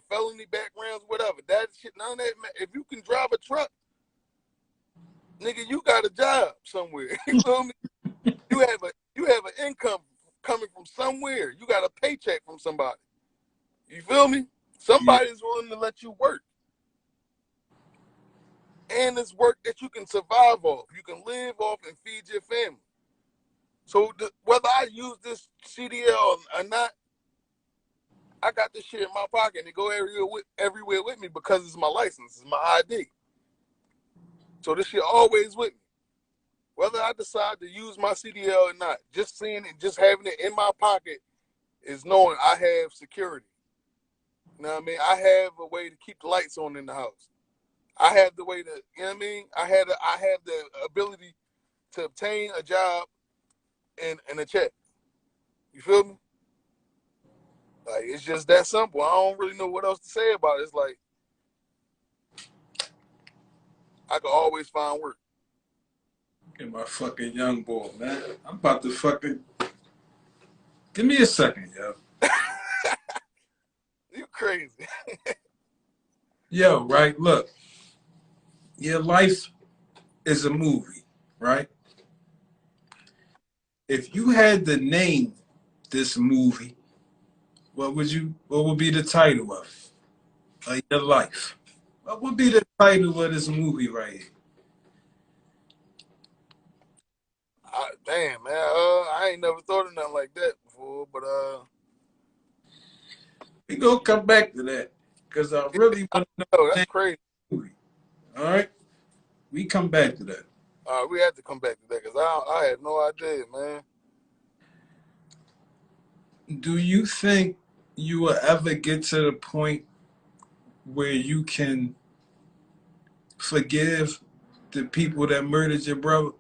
Felony backgrounds, whatever. That shit, none of that. If you can drive a truck, nigga, you got a job somewhere. You feel me? You have an income coming from somewhere. You got a paycheck from somebody. You feel me? Somebody's willing to let you work. And it's work that you can survive off. You can live off and feed your family. So whether I use this CDL or not, I got this shit in my pocket and it go everywhere with me because it's my license, it's my ID. So this shit always with me. Whether I decide to use my CDL or not, just seeing it, just having it in my pocket is knowing I have security. You know what I mean? I have a way to keep the lights on in the house. I had the way to, you know what I mean? I had the ability to obtain a job and a check. You feel me? Like, it's just that simple. I don't really know what else to say about it. It's like I could always find work. Get my fucking young boy, man. I'm about to fucking. Give me a second, yo. You crazy. Yo, right? Look, your life is a movie, right? If you had to name this movie, what would be the title of your life? What would be the title of this movie right here? Damn, man. I ain't never thought of nothing like that before, but We gonna come back to that because I really want to know oh, the that's name crazy. of the movie. All right, we come back to that. We had to come back to that because I had no idea, man. Do you think you will ever get to the point where you can forgive the people that murdered your brother?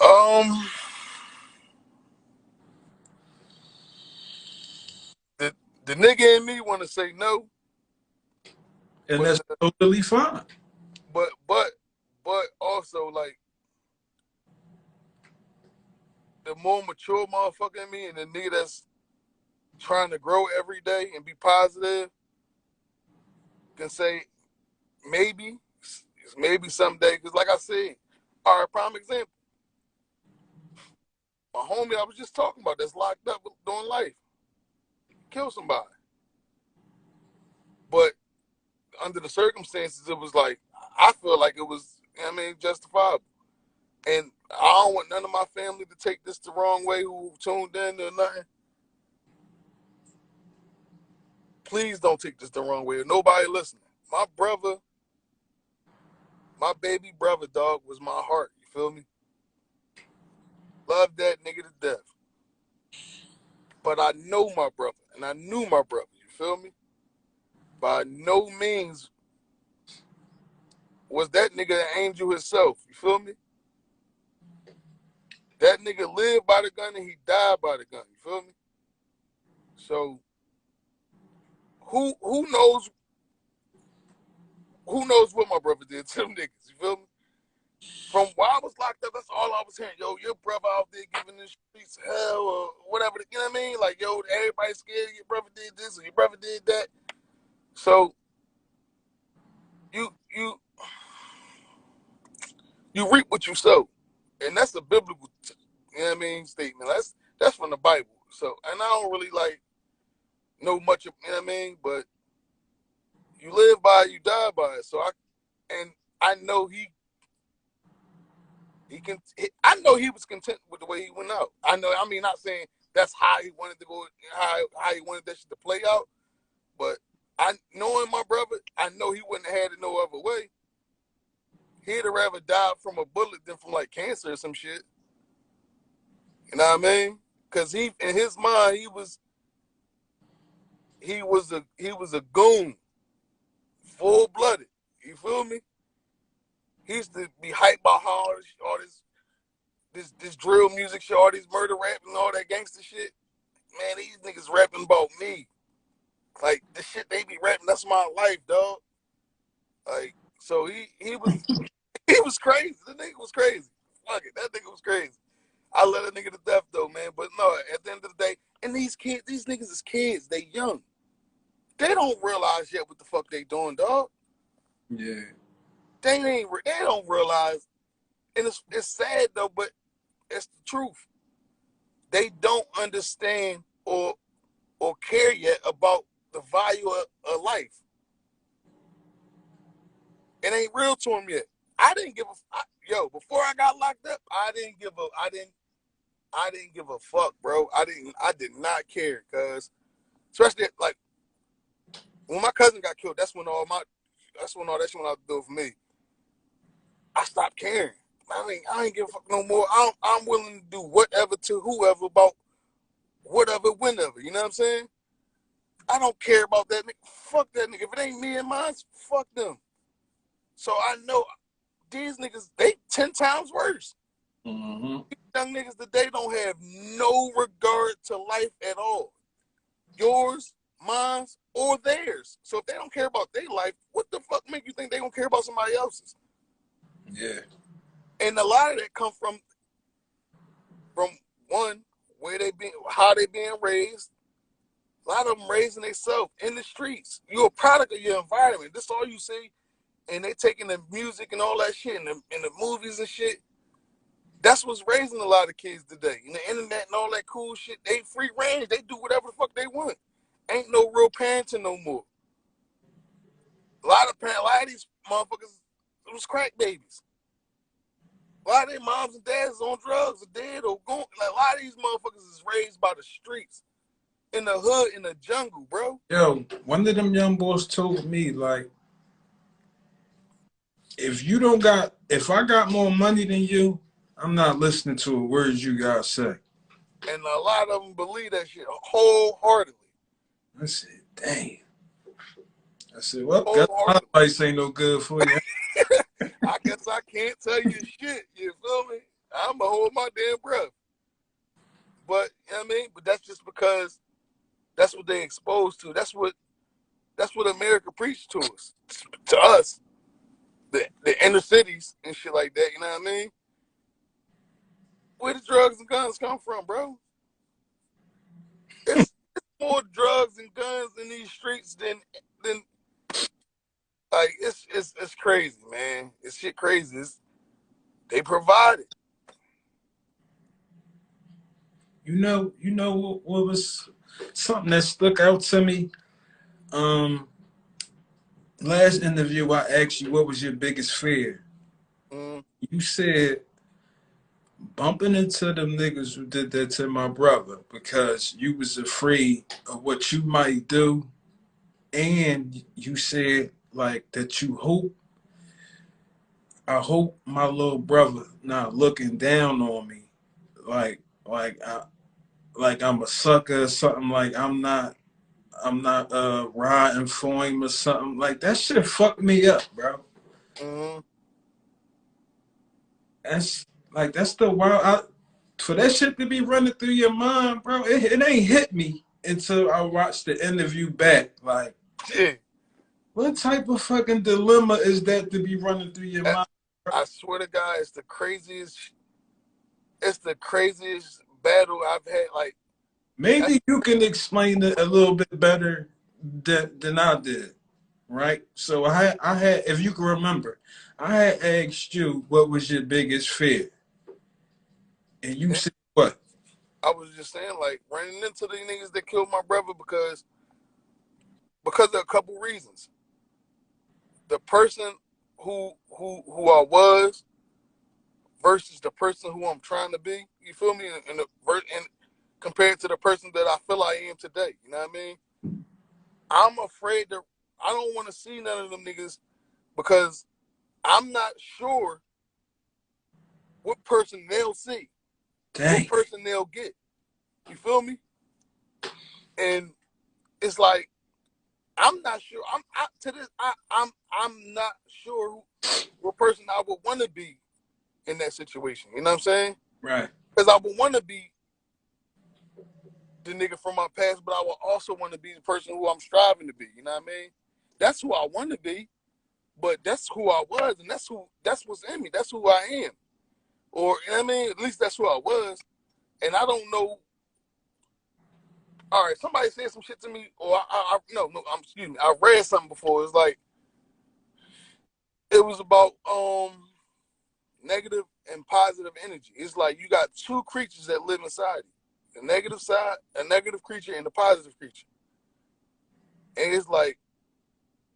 Um, the the nigga in me want to say no, And but that's totally fine. but also like the more mature motherfucker in me and the nigga that's trying to grow every day and be positive can say maybe someday. Because like I said, all right, prime example, my homie I was just talking about that's locked up doing life, kill somebody. But under the circumstances, it was like, I feel like it was, you know what I mean, justifiable. And I don't want none of my family to take this the wrong way who tuned in or nothing. Please don't take this the wrong way. Nobody listening. My brother, my baby brother, dog, was my heart. You feel me? Love that nigga to death. But I know my brother, and I knew my brother. You feel me? By no means was that nigga an angel himself. You feel me? That nigga lived by the gun and he died by the gun. You feel me? So who knows what my brother did to them niggas? You feel me? From while I was locked up, that's all I was hearing. Yo, your brother out there giving the streets hell or whatever. You know what I mean? Like, yo, everybody's scared your brother did this or your brother did that. So you reap what you sow, and that's a biblical, you know what I mean, statement. That's from the Bible. So, and I don't really like know much of, you know what I mean, but you live by it, you die by it. So I know I know he was content with the way he went out. I know, I mean, not saying that's how he wanted to go, how he wanted that shit to play out, but knowing my brother, I know he wouldn't have had it no other way. He'd have rather died from a bullet than from like cancer or some shit. You know what I mean? Because he, in his mind, he was a goon, full blooded. You feel me? He used to be hyped by all this drill music shit, all these murder rap and all that gangster shit. Man, these niggas rapping about me. Like, the shit they be rapping, that's my life, dog. Like, so he was crazy. The nigga was crazy. Fuck it, that nigga was crazy. I let a nigga to death though, man. But no, at the end of the day, and these niggas is kids. They young. They don't realize yet what the fuck they doing, dog. Yeah. They don't realize, and it's sad though, but it's the truth. They don't understand or care yet about the value of life. It ain't real to them yet. I didn't give yo, before I got locked up, I didn't give a fuck, bro. I did not care, cause especially like when my cousin got killed, that's when all that shit went out the door for me. I stopped caring. I ain't give a fuck no more. I'm willing to do whatever to whoever about whatever, whenever. You know what I'm saying? I don't care about that nigga. Fuck that nigga. If it ain't me and mine, fuck them. So I know these niggas, they 10 times worse. Mm-hmm. Young niggas today don't have no regard to life at all. Yours, mine, or theirs. So if they don't care about their life, what the fuck make you think they gonna care about somebody else's? Yeah. And a lot of that come from one, where they been, how they being raised. A lot of them raising themselves in the streets. You're a product of your environment. This all you see. And they taking the music and all that shit and the movies and shit. That's what's raising a lot of kids today. And the internet and all that cool shit, they free range. They do whatever the fuck they want. Ain't no real parenting no more. A lot of these motherfuckers was crack babies. A lot of their moms and dads is on drugs or dead or going. Like, a lot of these motherfuckers is raised by the streets, in the hood, in the jungle, bro. Yo, one of them young boys told me, like, if I got more money than you, I'm not listening to a word you guys say. And a lot of them believe that shit wholeheartedly. I said, dang. I said, well, Wholeheartedly. my advice ain't no good for you. I guess I can't tell you shit. You feel me? I'm going to hold my damn breath. But, you know what I mean? But that's just because that's what they exposed to. That's what America preached to us. The inner cities and shit like that, you know what I mean? Where the drugs and guns come from, bro? It's more drugs and guns in these streets than like it's crazy, man. It's shit crazy. They provide it. You know what was something that stuck out to me? Last interview I asked you what was your biggest fear. You said bumping into them niggas who did that to my brother because you was afraid of what you might do, and you said like that I hope my little brother not looking down on me like I'm a sucker or something, like I'm not riding for him or something. Like that shit fucked me up, bro. Mm-hmm. That's the wild. For that shit to be running through your mind, bro, it ain't hit me until I watched the interview back. Like, Yeah. what type of fucking dilemma is that to be running through your mind? I swear to God, it's the craziest battle I've had. Like, Maybe you can explain it a little bit better than I did, right? So I had, if you can remember, I had asked you what was your biggest fear, and you said what? I was just saying, like, running into the niggas that killed my brother because of a couple reasons. The person who I was versus the person who I'm trying to be. You feel me? And compared to the person that I feel I am today. You know what I mean? I'm afraid that I don't want to see none of them niggas because I'm not sure what person they'll see, Dang. what person they'll get. You feel me? And it's like I'm not sure. I'm not sure what person I would want to be in that situation. You know what I'm saying? Right. Because I would want to be the nigga from my past, but I would also want to be the person who I'm striving to be. You know what I mean? That's who I want to be, but that's who I was, and that's what's in me. That's who I am. Or, you know what I mean? At least that's who I was. And I don't know. All right, somebody said some shit to me, or excuse me. I read something before. It's like, it was about negative and positive energy. It's like you got two creatures that live inside you. The negative side, a negative creature, and the positive creature. And it's like,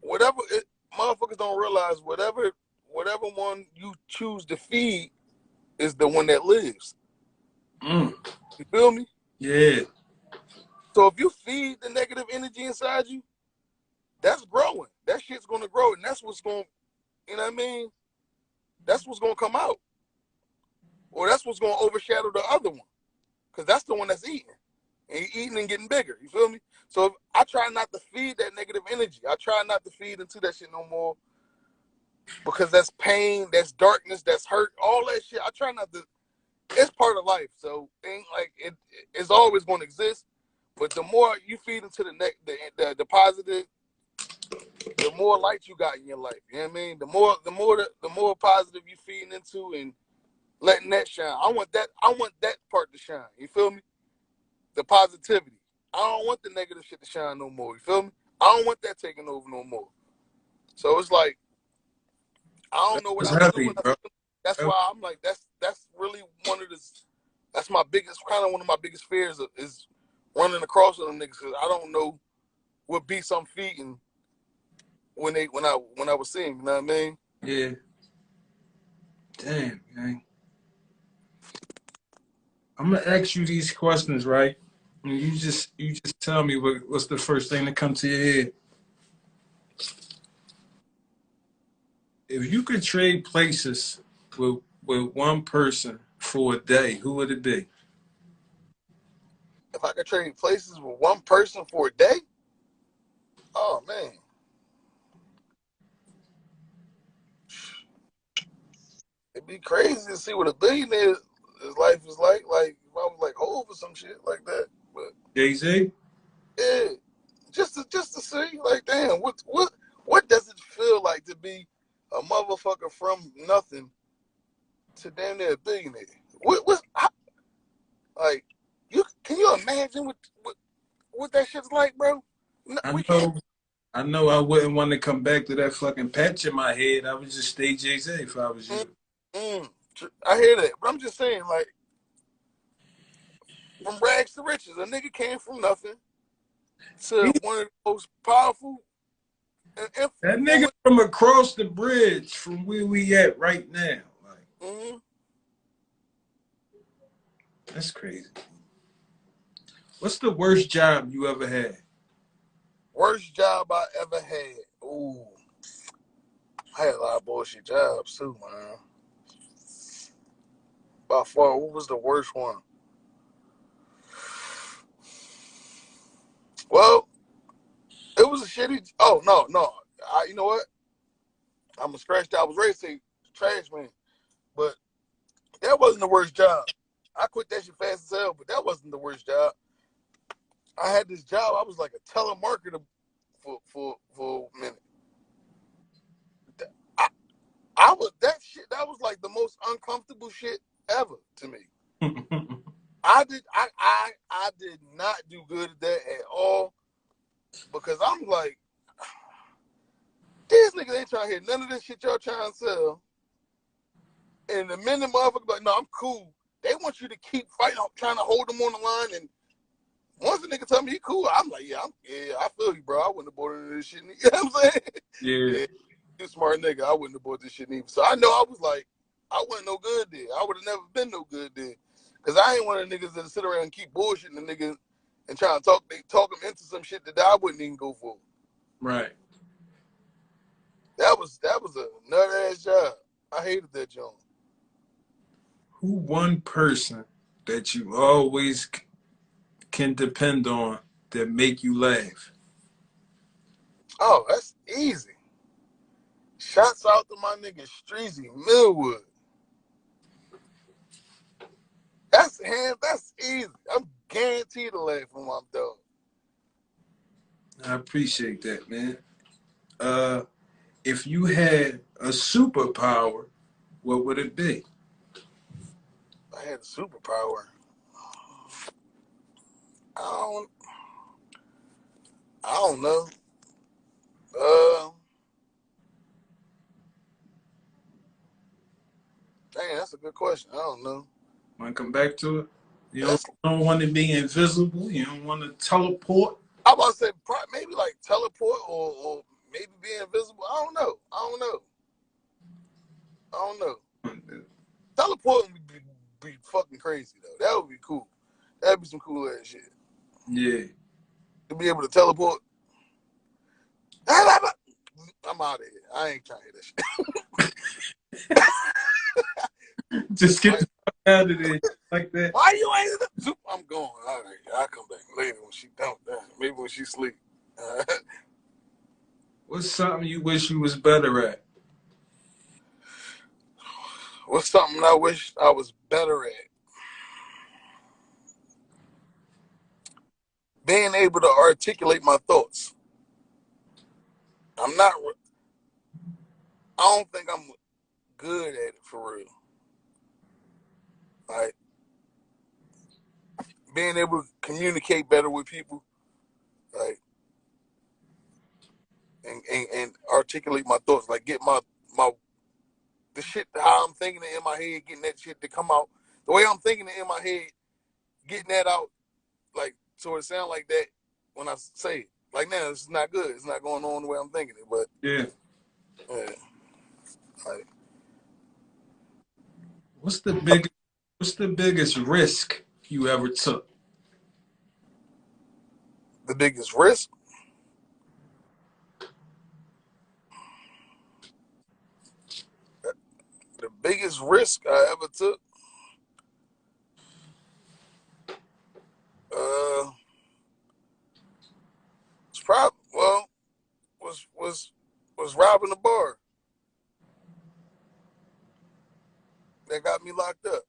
motherfuckers don't realize whatever one you choose to feed is the one that lives. Mm. You feel me? Yeah. So if you feed the negative energy inside you, that's growing. That shit's gonna grow, and that's what's going, you know what I mean? That's what's gonna come out. Or that's what's gonna overshadow the other one. Because that's the one that's eating. and he eating and getting bigger. You feel me? So I try not to feed that negative energy. I try not to feed into that shit no more because that's pain, that's darkness, that's hurt, all that shit. I try not to. It's part of life, so ain't like it's always going to exist. But the more you feed into the positive, the more light you got in your life. You know what I mean? The more positive you feeding into and letting that shine. I want that part to shine. You feel me? The positivity. I don't want the negative shit to shine no more. You feel me? I don't want that taking over no more. So it's like I don't know what It's I would do heavy, when I bro. that's why I'm like that's really that's my biggest one of my biggest fears is running across with them niggas because I don't know what beats I'm feeding when I was seeing, you know what I mean? Yeah. Damn, man. I'm gonna ask you these questions, right? And you just tell me what's the first thing that comes to your head. If you could trade places with one person for a day, who would it be? If I could trade places with one person for a day, oh man. It'd be crazy to see what a billionaire's life is like. Like if I was like Hov or some shit like that. But Jay-Z? yeah, just to see, like, damn, what does it feel like to be a motherfucker from nothing to damn near a billionaire? Like can you imagine what that shit's like, bro? No, we can't. I know I wouldn't want to come back to that fucking patch in my head. I would just stay Jay-Z if I was Mm, you. mm, I hear that, but I'm just saying, like, from rags to riches, a nigga came from nothing to one of the most powerful and That nigga influential. from across the bridge from where we at right now. Like, Mm-hmm. that's crazy. What's the worst job you ever had? Worst job I ever had. Ooh, I had a lot of bullshit jobs too, man. By far, what was the worst one? Well, it was a shitty. Oh no. You know what? I'm gonna scratch that. I was ready to say trash man, but that wasn't the worst job. I quit that shit fast as hell, but that wasn't the worst job. I had this job. I was like a telemarketer for a minute. I was that shit. That was like the most uncomfortable shit ever to me. I did not do good at that at all because I'm like, these niggas ain't trying to hear none of this shit y'all trying to sell. And the minute motherfucker like, no, I'm cool. They want you to keep fighting, trying to hold them on the line. And once the nigga tell me he cool, I'm like, yeah, I feel you, bro. I wouldn't have bought into this shit. You know what I'm saying? Yeah. You smart nigga. I wouldn't have bought this shit either. So I know I was like, I wasn't no good there. I would have never been no good there. Because I ain't one of the niggas that sit around and keep bullshitting the niggas and trying to talk them into some shit that I wouldn't even go for. Right. That was a nut ass job. I hated that job. Who one person that you always can depend on that make you laugh? Oh, that's easy. Shouts out to my nigga Streezy Millwood. That's easy. I'm guaranteed to laugh from my dog. I appreciate that, man. If you had a superpower, what would it be? I had a superpower. I don't know. Dang, that's a good question. I don't know. Want to come back to it? You That's don't want to be invisible. You don't want to teleport. I about to say maybe like teleport or maybe be invisible. I don't know. Teleporting would be fucking crazy though. That would be cool. That'd be some cool ass shit. Yeah. To be able to teleport. I'm out of here. I ain't trying to hear that shit. Just get the fuck out of there. like that. Why you ain't? I'm going. All right, I'll come back later when she done. Maybe when she sleep. What's something you wish you was better at? What's something I wish I was better at? Being able to articulate my thoughts. I'm not. I don't think I'm good at it for real. Like being able to communicate better with people, like and articulate my thoughts, like get my the shit how I'm thinking it in my head, getting that shit to come out the way I'm thinking it in my head, getting that out, like so it sound like that when I say it. Like now, this is not good. It's not going on the way I'm thinking it, but Yeah. Like What's the biggest risk you ever took? the biggest risk. The biggest risk I ever took. It's probably was robbing a bar that got me locked up.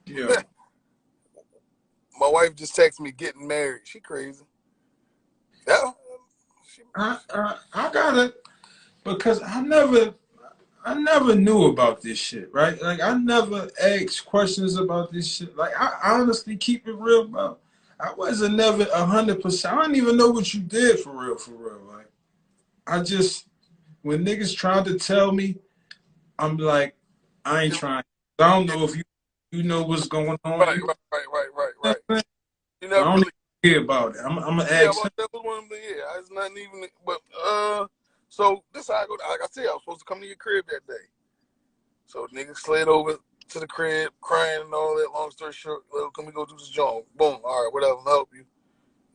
Yeah. My wife just texted me getting married. She crazy. Yeah. I got it because I never knew about this shit, right? Like I never asked questions about this shit. Like I honestly keep it real, bro. I wasn't never 100%. I don't even know what you did for real, for real. Like I just when niggas tried to tell me, I'm like, I ain't trying. I don't know if you know what's going on. Right, right. You I never don't really. even care about it. I'm gonna Yeah, ask him. about that was one of them. Yeah, it's not even. But so this how I go. Like I said, I was supposed to come to your crib that day. So niggas slid over to the crib, crying and all that. Long story short, well, can we go do this joint? Boom. All right, whatever. I'll help you.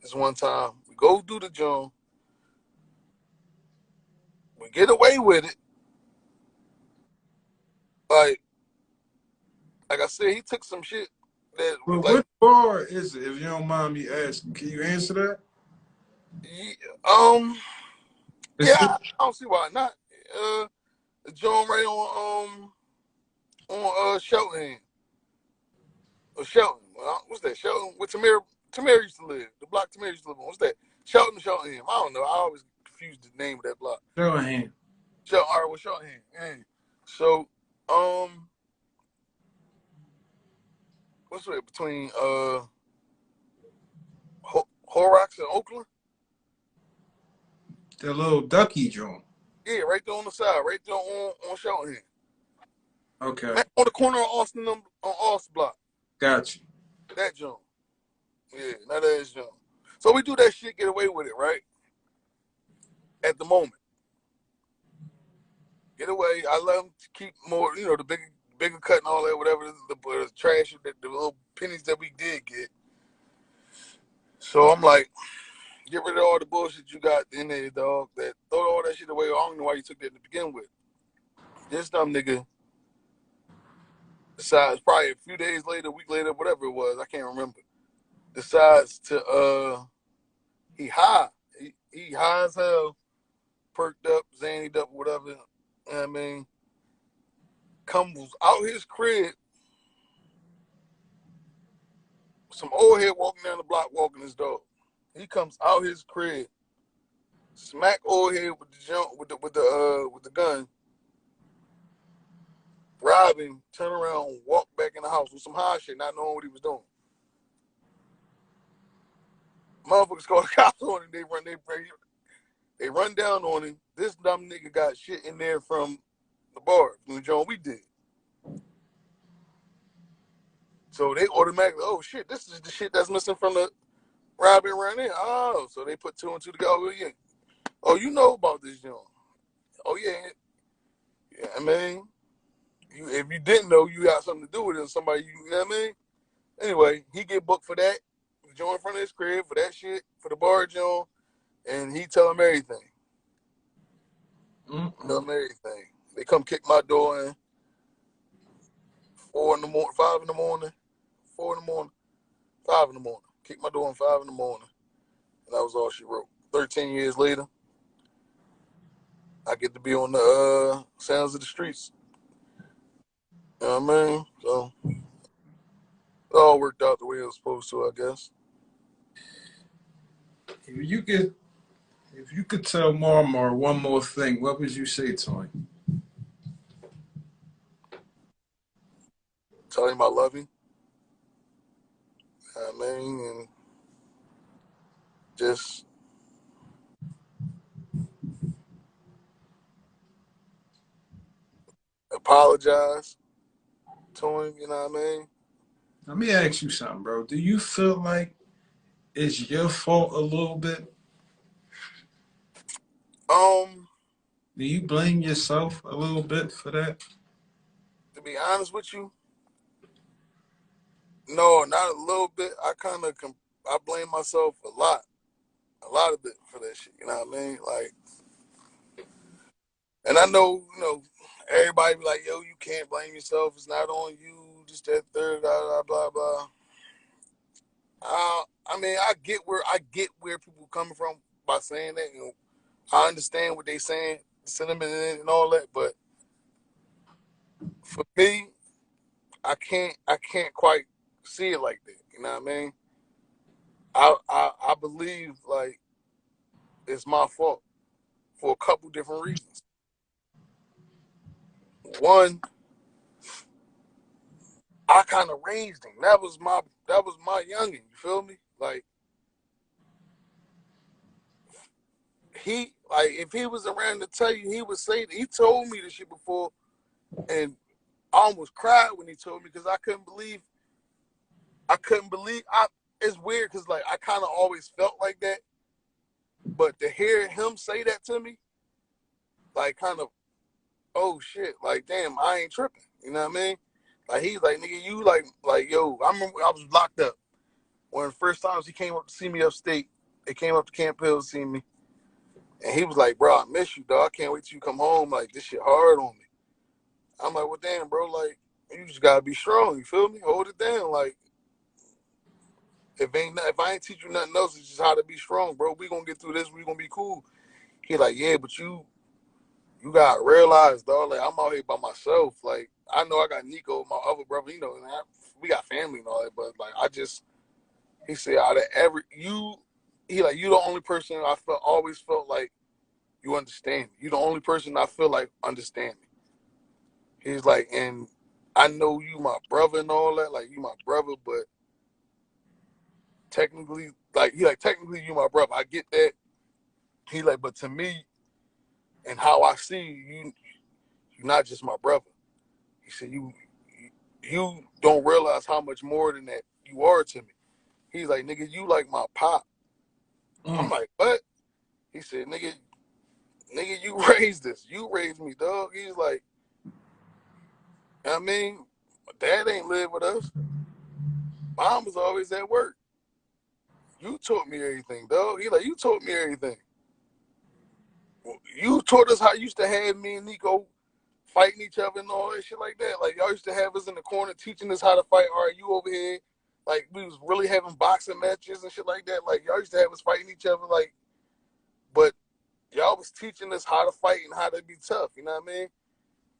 This one time we go do the joint. We get away with it. Like I said, he took some shit that was But like, what bar is it? If you don't mind me asking, can you answer that? It's yeah, I don't see why not. The joint right on Shelton or Shelton. What's that? Shelton with Tamara used to live. The block Tamara used to live on. What's that? Shelton. I don't know. I always confuse the name of that block. Showhand. Shelton. All right, well, Shelton. Yeah. So what's it between Horrocks and Oakland? That little ducky joint. Yeah, right there on the side, right there on Shelton. Okay. Man, on the corner of Austin on Austin block. Got you. That joint. Yeah, that is joint. So we do that shit, get away with it, right? At the moment. Get away. I let them keep more, the bigger cut and all that, whatever, the trash, the little pennies that we did get. So I'm like, get rid of all the bullshit you got in there, dog. That throw all that shit away. I don't know why you took that to begin with. This dumb nigga decides probably a few days later, a week later, whatever it was, I can't remember. Decides to he high. He high as hell, perked up, zanied up, whatever. You know what I mean? Comes out his crib. Some old head walking down the block, walking his dog. He comes out his crib, smack old head with the jump with the gun, rob him, turn around, walk back in the house with some high shit, not knowing what he was doing. Motherfuckers call the cops on him. They run down on him. This dumb nigga got shit in there from the bar, from the joint we did. So they automatically, oh shit, this is the shit that's missing from the robbery around there. Oh, so they put two and two together. Oh yeah. Oh, you know about this joint. Oh yeah. Yeah, I mean, if you didn't know, you got something to do with it. Somebody, you know what I mean? Anyway, he get booked for that. The joint in front of his crib for that shit, for the bar joint, and he tell him everything. Tell him everything. They come kick my door in. 4 in the morning, 5 in the morning, 4 in the morning, 5 in the morning. Kicked my door at 5 in the morning. And that was all she wrote. 13 years later, I get to be on the Sounds of the Streets. You know what I mean? So it all worked out the way it was supposed to, I guess. If you could tell Marmar one more thing, what would you say to him? Tell him I love him. You know what I mean? And just apologize to him, you know what I mean? Let me ask you something, bro. Do you feel like it's your fault a little bit? Do you blame yourself a little bit for that? To be honest with you, no, not a little bit. I blame myself a lot of it for that shit. You know what I mean? Like, and I know, everybody be like, yo, you can't blame yourself. It's not on you. Just that third, blah blah blah. I mean, I get where people coming from by saying that. I understand what they saying, the sentiment and all that, but for me, I can't quite see it like that. You know what I mean? I believe like it's my fault for a couple different reasons. One, I kind of raised him. That was my youngin. You feel me? Like if he was around to tell you, he would say he told me this shit before, and I almost cried when he told me because I couldn't believe. It's weird because like I kind of always felt like that, but to hear him say that to me, like kind of, oh shit, like damn, I ain't tripping. You know what I mean? Like he's like, nigga, you like yo. I remember I was locked up. One of the first times he came up to see me upstate, they came up to Camp Hill to see me. And he was like, bro, I miss you, dog. I can't wait till you come home. Like, this shit hard on me. I'm like, well, damn, bro. Like, you just got to be strong. You feel me? Hold it down. Like, if I ain't teach you nothing else, it's just how to be strong, bro. We going to get through this. We going to be cool. He like, yeah, but you got to realize, dog, like, I'm out here by myself. Like, I know I got Nico, my other brother, and we got family and all that, but, like, he said, out of you the only person I always felt like you understand me. You the only person I feel like understand me. He's like, and I know you my brother and all that, like you my brother, but technically, technically you my brother. I get that. He like, but to me and how I see you, you're not just my brother. He said, you don't realize how much more than that you are to me. He's like, nigga, you like my pop. I'm like, what? He said, nigga, you raised this. You raised me, dog. He's like, I mean, my dad ain't live with us. Mom was always at work. You taught me everything, dog. He like, you taught me everything. You taught us how you used to have me and Nico fighting each other and all that shit like that. Like, y'all used to have us in the corner teaching us how to fight. All right, you over here. Like, we was really having boxing matches and shit like that. Like, y'all used to have us fighting each other. Like, but y'all was teaching us how to fight and how to be tough. You know what I mean?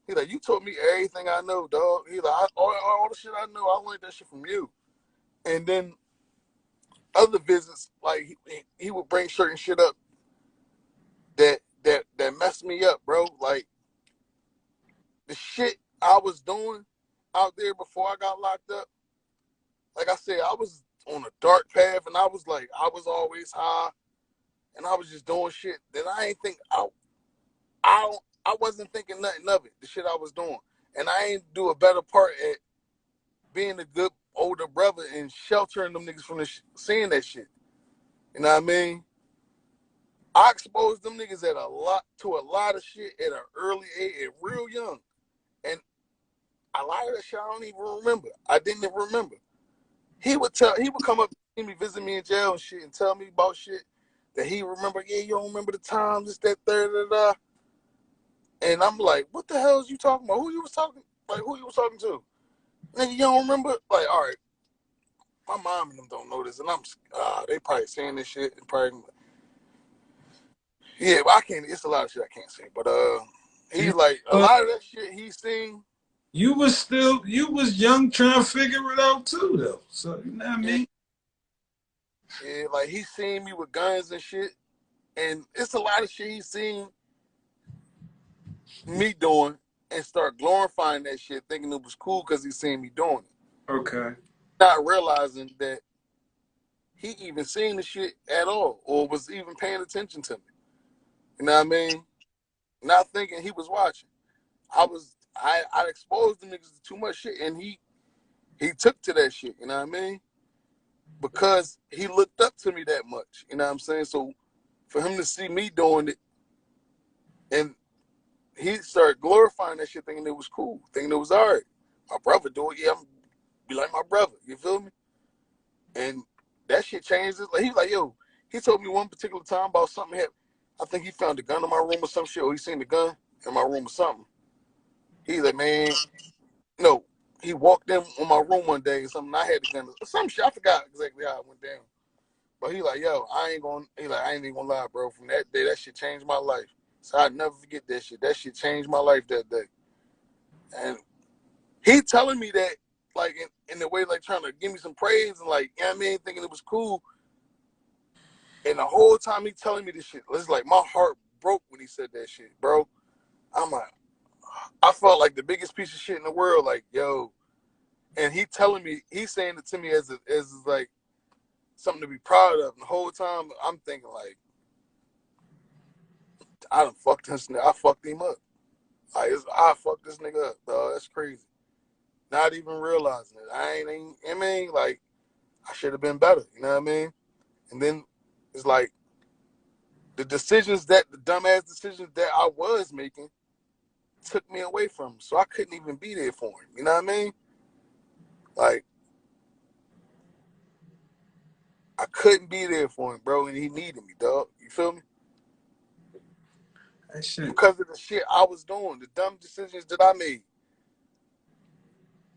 He like, you taught me everything I know, dog. He like, all the shit I know, I learned that shit from you. And then other visits, like he would bring certain shit up that messed me up, bro. Like the shit I was doing out there before I got locked up. Like I said, I was on a dark path, and I was always high, and I was just doing shit that I ain't think I wasn't thinking nothing of it. The shit I was doing, and I ain't do a better part at being a good older brother and sheltering them niggas from seeing that shit. You know what I mean? I exposed them niggas to a lot of shit at an early age, real young. And a lot of that shit I don't even remember. I didn't even remember. He would come up to see me, visit me in jail and shit, and tell me about shit that he remember. Yeah, you don't remember the time, this, that, third, da, da. And I'm like, what the hell is you talking about? Who you was talking to? Nigga, you don't remember? Like, all right, my mom and them don't know this, and they probably saying this shit and probably, yeah, but I can't. It's a lot of shit I can't say. But he's like a lot of that shit he's seen. You was young trying to figure it out too, though. So you know what I mean? Yeah, like he's seen me with guns and shit, and it's a lot of shit he's seen me doing and start glorifying that shit, thinking it was cool because he's seen me doing it. Okay. Not realizing that he even seen the shit at all or was even paying attention to me. You know what I mean? Not thinking he was watching. I exposed the niggas to too much shit, and he took to that shit. You know what I mean? Because he looked up to me that much. You know what I'm saying? So for him to see me doing it, and he started glorifying that shit, thinking it was cool, thinking it was all right. My brother do it, yeah, I'm be like my brother. You feel me? And that shit changed. Like, he's like, yo, he told me one particular time about something happened. I think he found a gun in my room or some shit, or he seen the gun in my room or something. He's like, man, no. He walked in on my room one day or something. I had the gun. Some shit. I forgot exactly how it went down. But he like, yo, I ain't even gonna lie, bro. From that day, that shit changed my life. So I'd never forget that shit. That shit changed my life that day. And he telling me that, like, in the way, like, trying to give me some praise and, like, you know what I mean, thinking it was cool. And the whole time he telling me this shit, it's like my heart broke when he said that shit, bro. I'm like, I felt like the biggest piece of shit in the world, like, yo. And he telling me, he's saying it to me as like something to be proud of. And the whole time I'm thinking, like, I done fucked this nigga. I fucked him up. Like, I fucked this nigga up, dog. That's crazy. Not even realizing it. I mean, like, I should have been better. You know what I mean? And then it's like the dumbass decisions that I was making took me away from him. So I couldn't even be there for him. You know what I mean? Like, I couldn't be there for him, bro, and he needed me, dog. You feel me? That shit. Because of the shit I was doing, the dumb decisions that I made.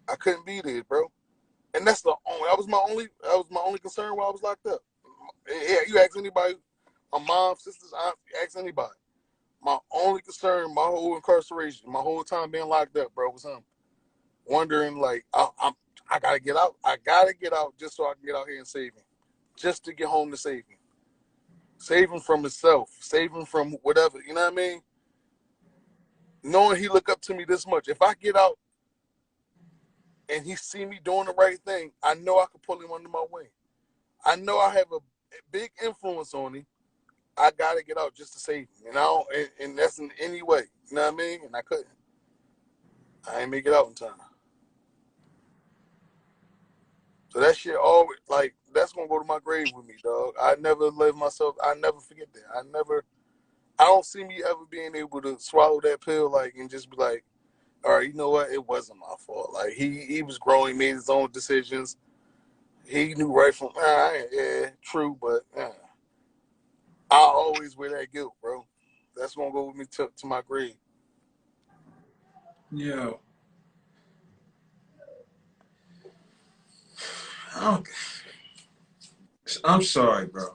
I couldn't be there, bro. And that was my only concern while I was locked up. Yeah, you ask anybody, my mom, sisters, aunt, ask anybody. My only concern, my whole incarceration, my whole time being locked up, bro, was him. Wondering, like, I gotta get out. I gotta get out just so I can get out here and save him. Just to get home to save him. Save him from himself. Save him from whatever. You know what I mean? Knowing he look up to me this much. If I get out and he see me doing the right thing, I know I can pull him under my wing. I know I have a big influence on him. I gotta get out just to save him. And that's in any way. You know what I mean? And I couldn't. I ain't make it out in time. So that shit always, like, that's gonna go to my grave with me, dog. I never forget that. I don't see me ever being able to swallow that pill, like, and just be like, all right, you know what? It wasn't my fault. Like, he was grown. He made his own decisions. He knew right from, yeah, true, but I always wear that guilt, bro. That's gonna go with me to my grave. Yeah. I'm sorry, bro.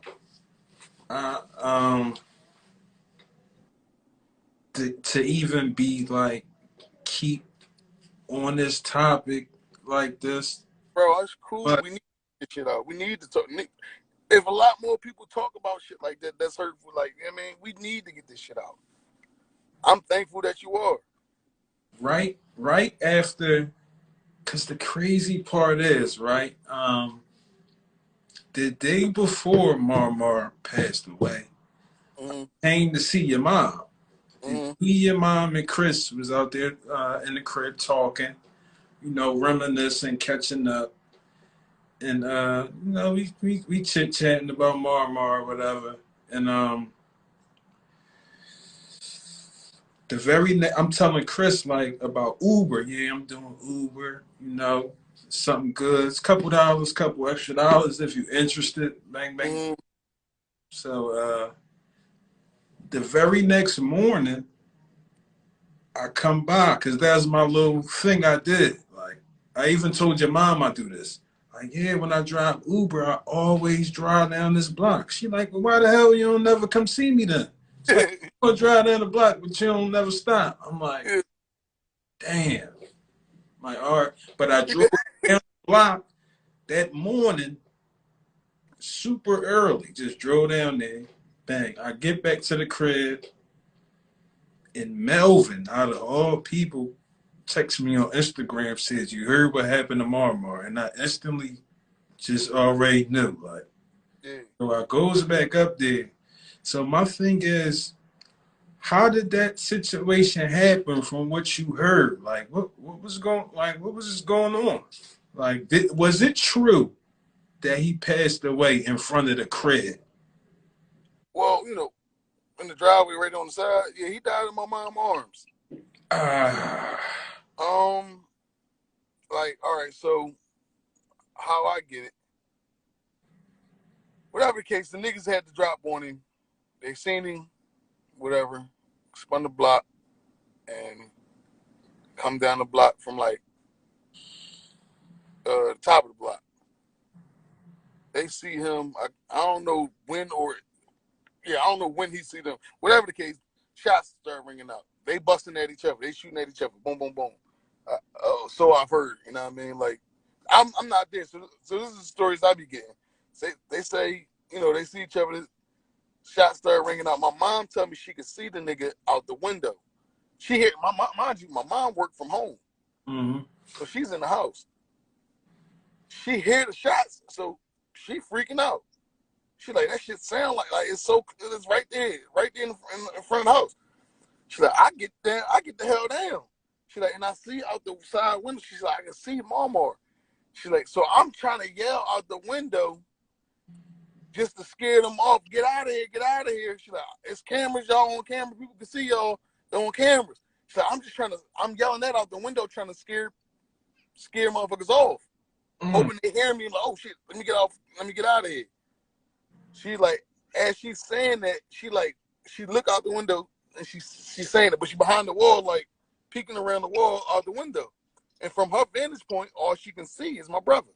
To even be like keep on this topic like this, Bro, that's cool. but We need to get this shit out. We need to talk. If a lot more people talk about shit like that, that's hurtful. Like, I mean, we need to get this shit out. I'm thankful that you are. right after, because the crazy part is, right, the day before Marmar passed away, Mm-hmm. came to see your mom. Mm-hmm. Your mom and Chris was out there in the crib talking, reminiscing, catching up. And we chit chatting about Marmar or whatever. And I'm telling Chris like about Uber. Yeah, I'm doing Uber. Something good. It's a couple dollars, couple extra dollars if you're interested. Bang bang. Mm-hmm. So the very next morning, I come by because that's my little thing I did. Like, I even told your mom I do this. Like, yeah, when I drive Uber, I always drive down this block. She like, well, why the hell you don't never come see me then? It's like, you gonna drive down the block, but you don't never stop. I'm like, damn. I'm like, all right. But I drove down the block that morning super early. Just drove down there. Bang. I get back to the crib. And Melvin, out of all people, texts me on Instagram, says, you heard what happened to Marmar. And I instantly just already knew. Like, so I goes back up there. So my thing is, how did that situation happen from what you heard? Like, what was going on? Like, was it true that he passed away in front of the crib? Well, you know, in the driveway right on the side, yeah, he died in my mom's arms. Like, all right, so how I get it. Whatever the case, the niggas had the drop on him. They seen him, whatever, spun the block and come down the block from like the top of the block. They see him, I don't know when I don't know when he see them. Whatever the case, shots start ringing out. They busting at each other. They shooting at each other. Boom, boom, boom. So I've heard, you know what I mean? Like, I'm not there. So this is the stories I be getting. They say, you know, they see each other. Shots start ringing out. My mom tell me she could see the nigga out the window. She hear, mind you, my mom worked from home. Mm-hmm. So she's in the house. She hear the shots. So she freaking out. She like, that shit sound like it's right there in front of the house. She like, I get the hell down. She like, and I see out the side window. She's like, I can see Mama. She like, so I'm trying to yell out the window just to scare them off. Get out of here, get out of here. She like, it's cameras, y'all on camera. People can see y'all. They're on cameras. She like, I'm yelling that out the window trying to scare motherfuckers off. Hoping they hear me like, oh shit, let me get out of here. She like, as she's saying that, she look out the window and she's saying it, but she behind the wall, like peeking around the wall out the window. And from her vantage point, all she can see is my brother.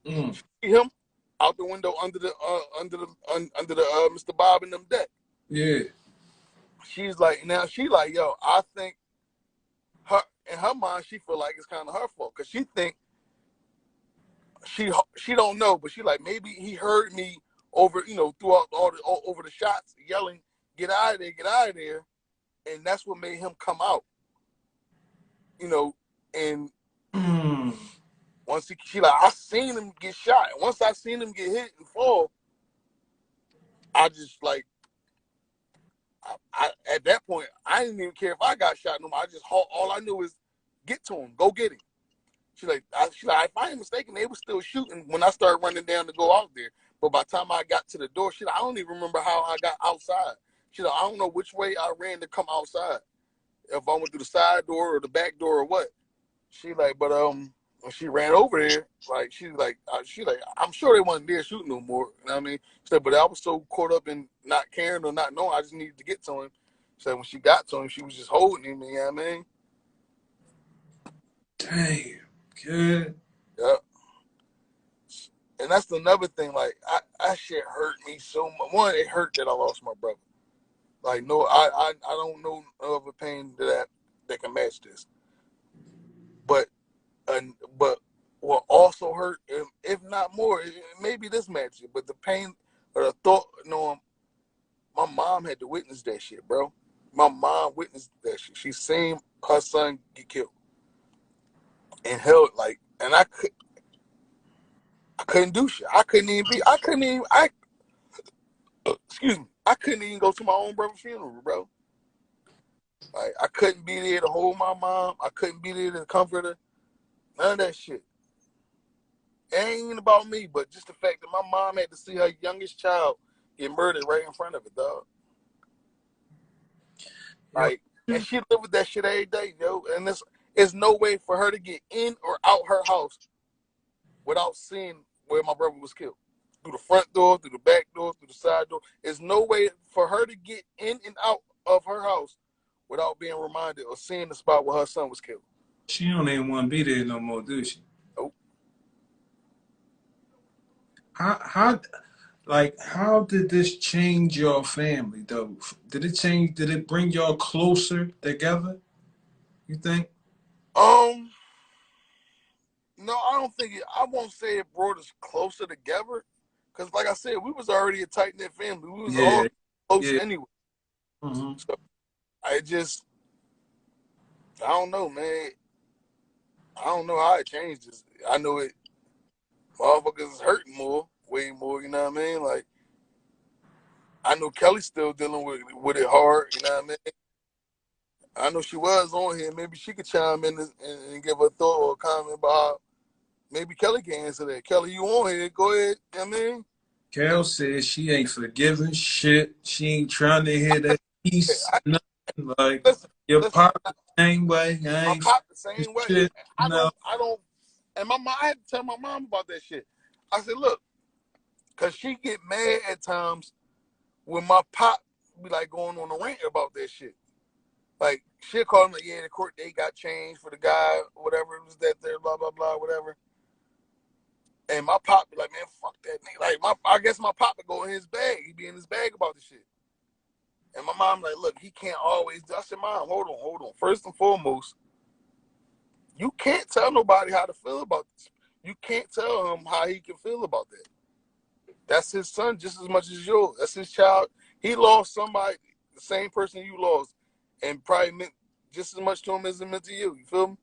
She see him out the window under the Mr. Bob and them deck. Yeah. She's like, yo, I think her in her mind, she feel like it's kind of her fault because she think she don't know, but she like maybe he heard me over, you know, throughout over the shots yelling, get out of there, and that's what made him come out. You know, and once she like, I seen him get shot. And once I seen him get hit and fall, I just like, I at that point, I didn't even care if I got shot no more. All I knew is get to him, go get him. She like, if I ain't mistaken, they were still shooting when I started running down to go out there. But by the time I got to the door, I don't even remember how I got outside. I don't know which way I ran to come outside. If I went through the side door or the back door or what. She like, but when she ran over there, like she like, I'm sure they wasn't there shooting no more. You know what I mean? She said, but I was so caught up in not caring or not knowing, I just needed to get to him. She said when she got to him, she was just holding him. You know what I mean? Damn, kid. Yeah. And that's another thing. Like, that shit hurt me so much. One, it hurt that I lost my brother. Like, no, I don't know of a pain that can match this. But what also hurt, if not more, maybe this matches it. But the pain or the thought, knowing my mom had to witness that shit, bro. My mom witnessed that shit. She seen her son get killed and held like, and I couldn't do shit. Excuse me. I couldn't even go to my own brother's funeral, bro. Like, I couldn't be there to hold my mom. I couldn't be there to comfort her. None of that shit. It ain't even about me, but just the fact that my mom had to see her youngest child get murdered right in front of her, dog. Like, and she lived with that shit every day, yo. And there's no way for her to get in or out her house without seeing where my brother was killed. Through the front door, through the back door, through the side door. There's no way for her to get in and out of her house without being reminded or seeing the spot where her son was killed. She don't even want to be there no more, do she? Nope. How did this change your family though? Did it bring y'all closer together? You think? Um, no, I don't think it. I won't say it brought us closer together, because like I said, we was already a tight knit family. We was all Yeah, close yeah. anyway. Mm-hmm. So I just, I don't know, man. I don't know how it changed. I know it. Motherfuckers is hurting more, way more. You know what I mean? Like I know Kelly's still dealing with it hard. You know what I mean? I know she was on here. Maybe she could chime in and give a thought or a comment about. Maybe Kelly can answer that. Kelly, you on here? Go ahead. You know what I mean? Kel says she ain't forgiving shit. She ain't trying to hear that peace. I, Nothing like listen, your listen. pop the same way. I My ain't pop the this same way. shit. No. I don't. And my mom, I had to tell my mom about that shit. I said, look, cause she get mad at times when my pop be like going on a rant about that shit. Like she'll call him like, yeah, the court date got changed for the guy, whatever it was that there, blah blah blah, whatever. And my pop be like, man, fuck that nigga. Like I guess my pop would go in his bag. He be in his bag about the shit. And my mom like, look, he can't always. I said, mom, hold on. First and foremost, you can't tell nobody how to feel about this. You can't tell him how he can feel about that. That's his son just as much as yours. That's his child. He lost somebody, the same person you lost, and probably meant just as much to him as it meant to you. You feel me?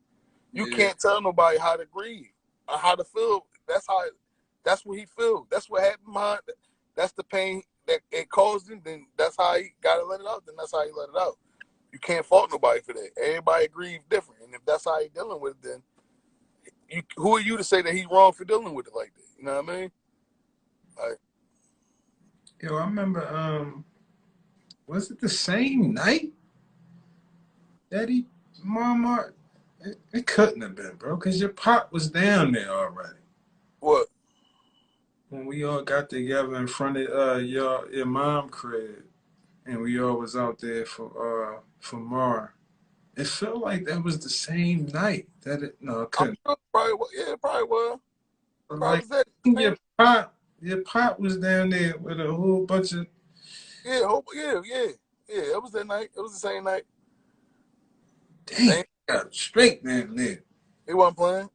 You Yeah. can't tell nobody how to grieve or how to feel. That's what he feels. That's what happened behind. That's the pain that it caused him. Then that's how he got to let it out. Then that's how he let it out. You can't fault nobody for that. Everybody grieves different, and if that's how he's dealing with it, then who are you to say that he's wrong for dealing with it like that? You know what I mean? Like, Yo, I remember was it the same night that he mama it couldn't have been, bro, because your pop was down there already. what? When we all got together in front of your mom crib and we all was out there for Mar. It felt like that was the same night that it no, it I'm couldn't. sure probably was. Yeah, probably was. But Probably like was that. your pop was down there with a whole bunch of Yeah. It was that night. It was the same night. damn Same. got straight down there. He wasn't playing.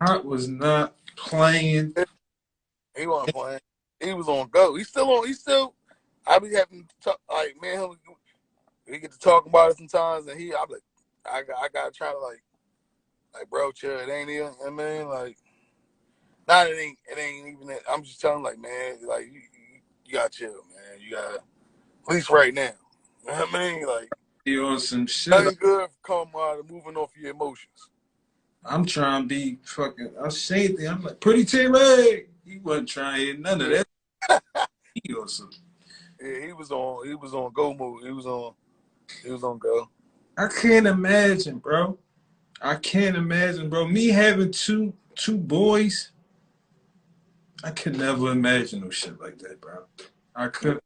Pop was not playing. He wasn't playing. He was on go. He's still on. He's still. I be having to talk, like man. We get to talk about it sometimes, and I'm like, I gotta try to like bro, chill. It ain't even. I mean, like, not it ain't even. That. I'm just telling like man, like you gotta chill, man. You gotta at least right now. You know what I mean? Like, He on some shit. nothing good come out of moving off your emotions. I'm trying to be fucking. I say thing. I'm like pretty T Ray. He wasn't trying to hear none of Yeah, that. He on some. yeah, he was on. He was on go mode. He was on. He was on go. I can't imagine, bro. I can't imagine, bro. Me having two boys. I could never imagine no shit like that, bro. I You could.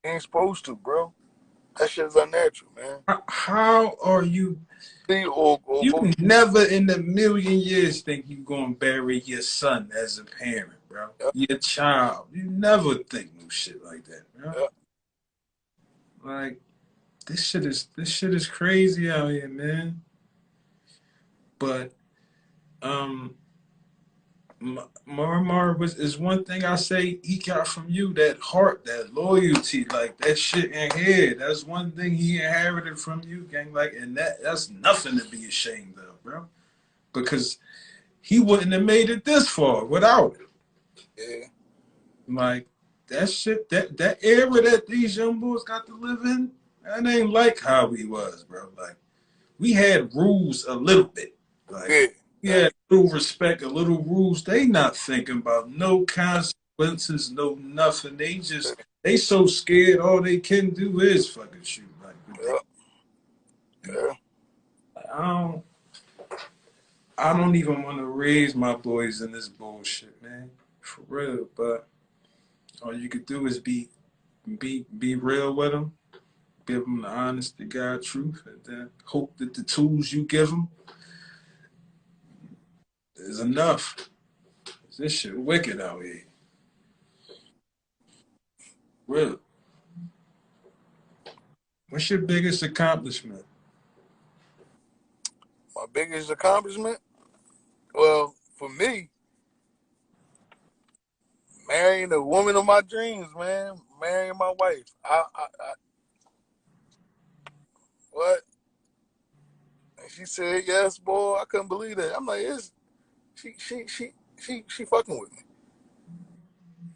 ain't supposed to, bro. That shit's unnatural, man. How are you? See, or You go. never in a million years think you gonna bury your son as a parent, bro. Yeah, Your child. You never think no shit like that, bro. yeah. Like this shit is crazy out here, man. But um, Mar is one thing I say eke out from you, that heart, that loyalty, like that shit in here. That's one thing he inherited from you, gang. Like, and that's nothing to be ashamed of, bro. Because he wouldn't have made it this far without it. Yeah. Like that shit, that era that these young boys got to live in, that ain't like how we was, bro. Like we had rules a little bit. Like Yeah. we had a little respect, a little rules. They not thinking about no consequences, no nothing. They so scared all they can do is fucking shoot. Like Yeah. Yeah. I don't I don't even want to raise my boys in this bullshit, man. For real. But all you could do is be real with them, give them the honest to God truth, and then hope that the tools you give them is enough. This shit wicked out here. Really. What's your biggest accomplishment? My biggest accomplishment? Well, for me, marrying the woman of my dreams, man. Marrying my wife. What? And she said yes, boy. I couldn't believe that. I'm like, she fucking with me.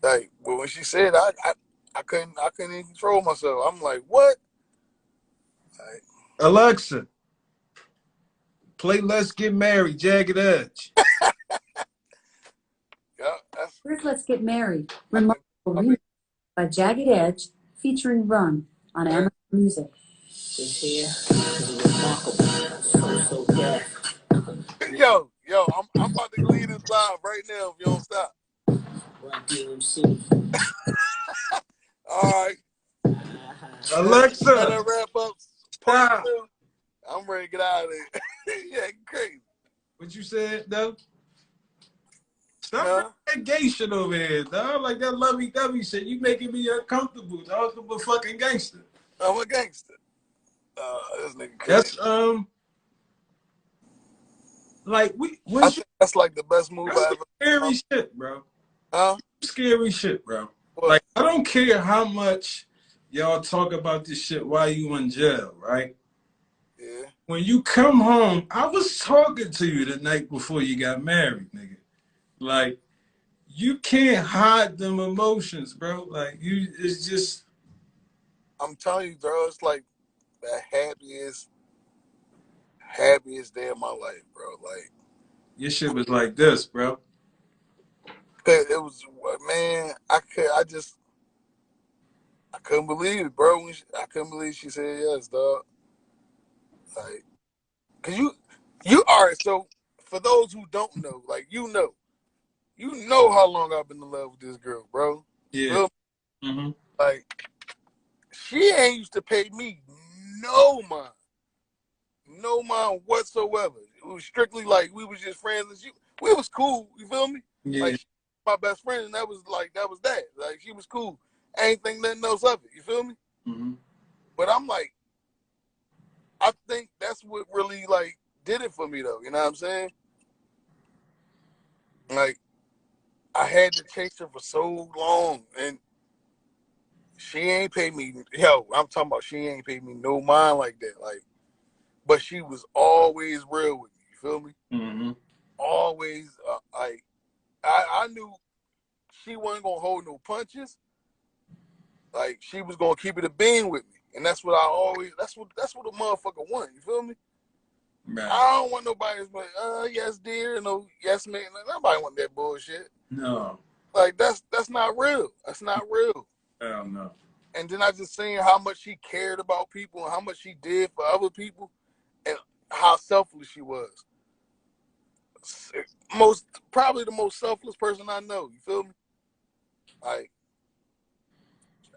Like, but when she said, I couldn't even control myself. I'm like, what? Like, Alexa, play Let's Get Married, Jagged Edge. yeah, Here's Let's Get Married, Remarkable Remix by Jagged Edge, featuring Run on Amazon Music. This here is remarkable. So deaf. yo, I'm about to leave this live right now if you don't stop. Run DMC. All right. Alexa, Gotta wrap up part stop. 2. I'm ready to get out of there. Yeah, crazy. What you said, though? Stop Huh? that gay shit over here, dog. Like that lovey-dovey shit. You making me uncomfortable, dog. I'm a fucking gangster. I'm a gangster. This nigga crazy. That's like I think that's like the best move I ever. scary shit, bro. Huh? Scary shit, bro. What? Like I don't care how much y'all talk about this shit while you in jail, right? Yeah. When you come home, I was talking to you the night before you got married, nigga. Like, you can't hide them emotions, bro. Like, it's just. I'm telling you, bro, it's like the happiest day of my life, bro. Like, Your shit was like this, bro. it was, man, I couldn't believe it, bro. I couldn't believe she said yes, dog. Like, cause you all right. So for those who don't know, like, you know how long I've been in love with this girl, bro. Yeah. Mm-hmm. Like, she ain't used to pay me no mind whatsoever. It was strictly like we was just friends, and we was cool. You feel me? Yeah. Like, she was my best friend, and that was that. Like, she was cool. I ain't think nothing else of it. You feel me? Mm-hmm. But I'm like, I think that's what really like did it for me, though. You know what I'm saying? Like, I had to chase her for so long, and she ain't paid me. Yo, I'm talking about she ain't paid me no mind like that. Like, but she was always real with me. You feel me? Mm-hmm. Always, like, I knew she wasn't gonna hold no punches. Like, she was gonna keep it a bean with me, and that's what I always. That's what a motherfucker want. You feel me? Right. I don't want nobody that's like, yes, dear, no, yes, man. Nobody want that bullshit. No. Like, that's not real. That's not real. Hell no. And then I just seen how much she cared about people and how much she did for other people and how selfless she was. Probably the most selfless person I know. You feel me? Like,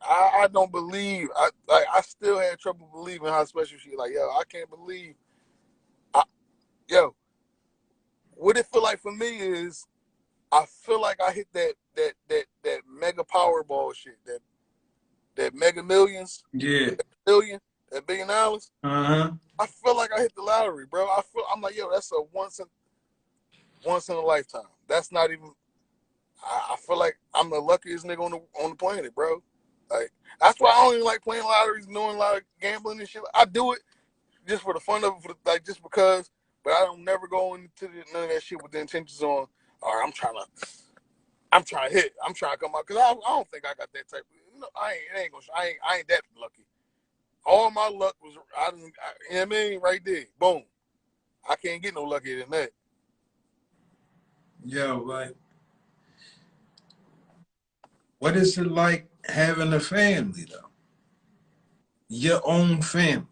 I don't believe. I still had trouble believing how special she. Like, yo, I can't believe. Yo, what it feel like for me is, I feel like I hit that mega Powerball shit, that Mega Millions, Yeah. that $1 billion. Uh-huh. I feel like I hit the lottery, bro. I'm like, yo, that's a once in a lifetime. That's not even. I feel like I'm the luckiest nigga on the planet, bro. Like, that's why I don't even like playing lotteries, doing a lot of gambling and shit. I do it just for the fun of it, like, just because. But I don't never go into none of that shit with the intentions on. All right, I'm trying to hit. I'm trying to come out, because I don't think I got that type of. No, I ain't that lucky. All my luck was, you know what I mean, right there. Boom. I can't get no luckier than that. Yo, like, what is it like having a family, though? Your own family.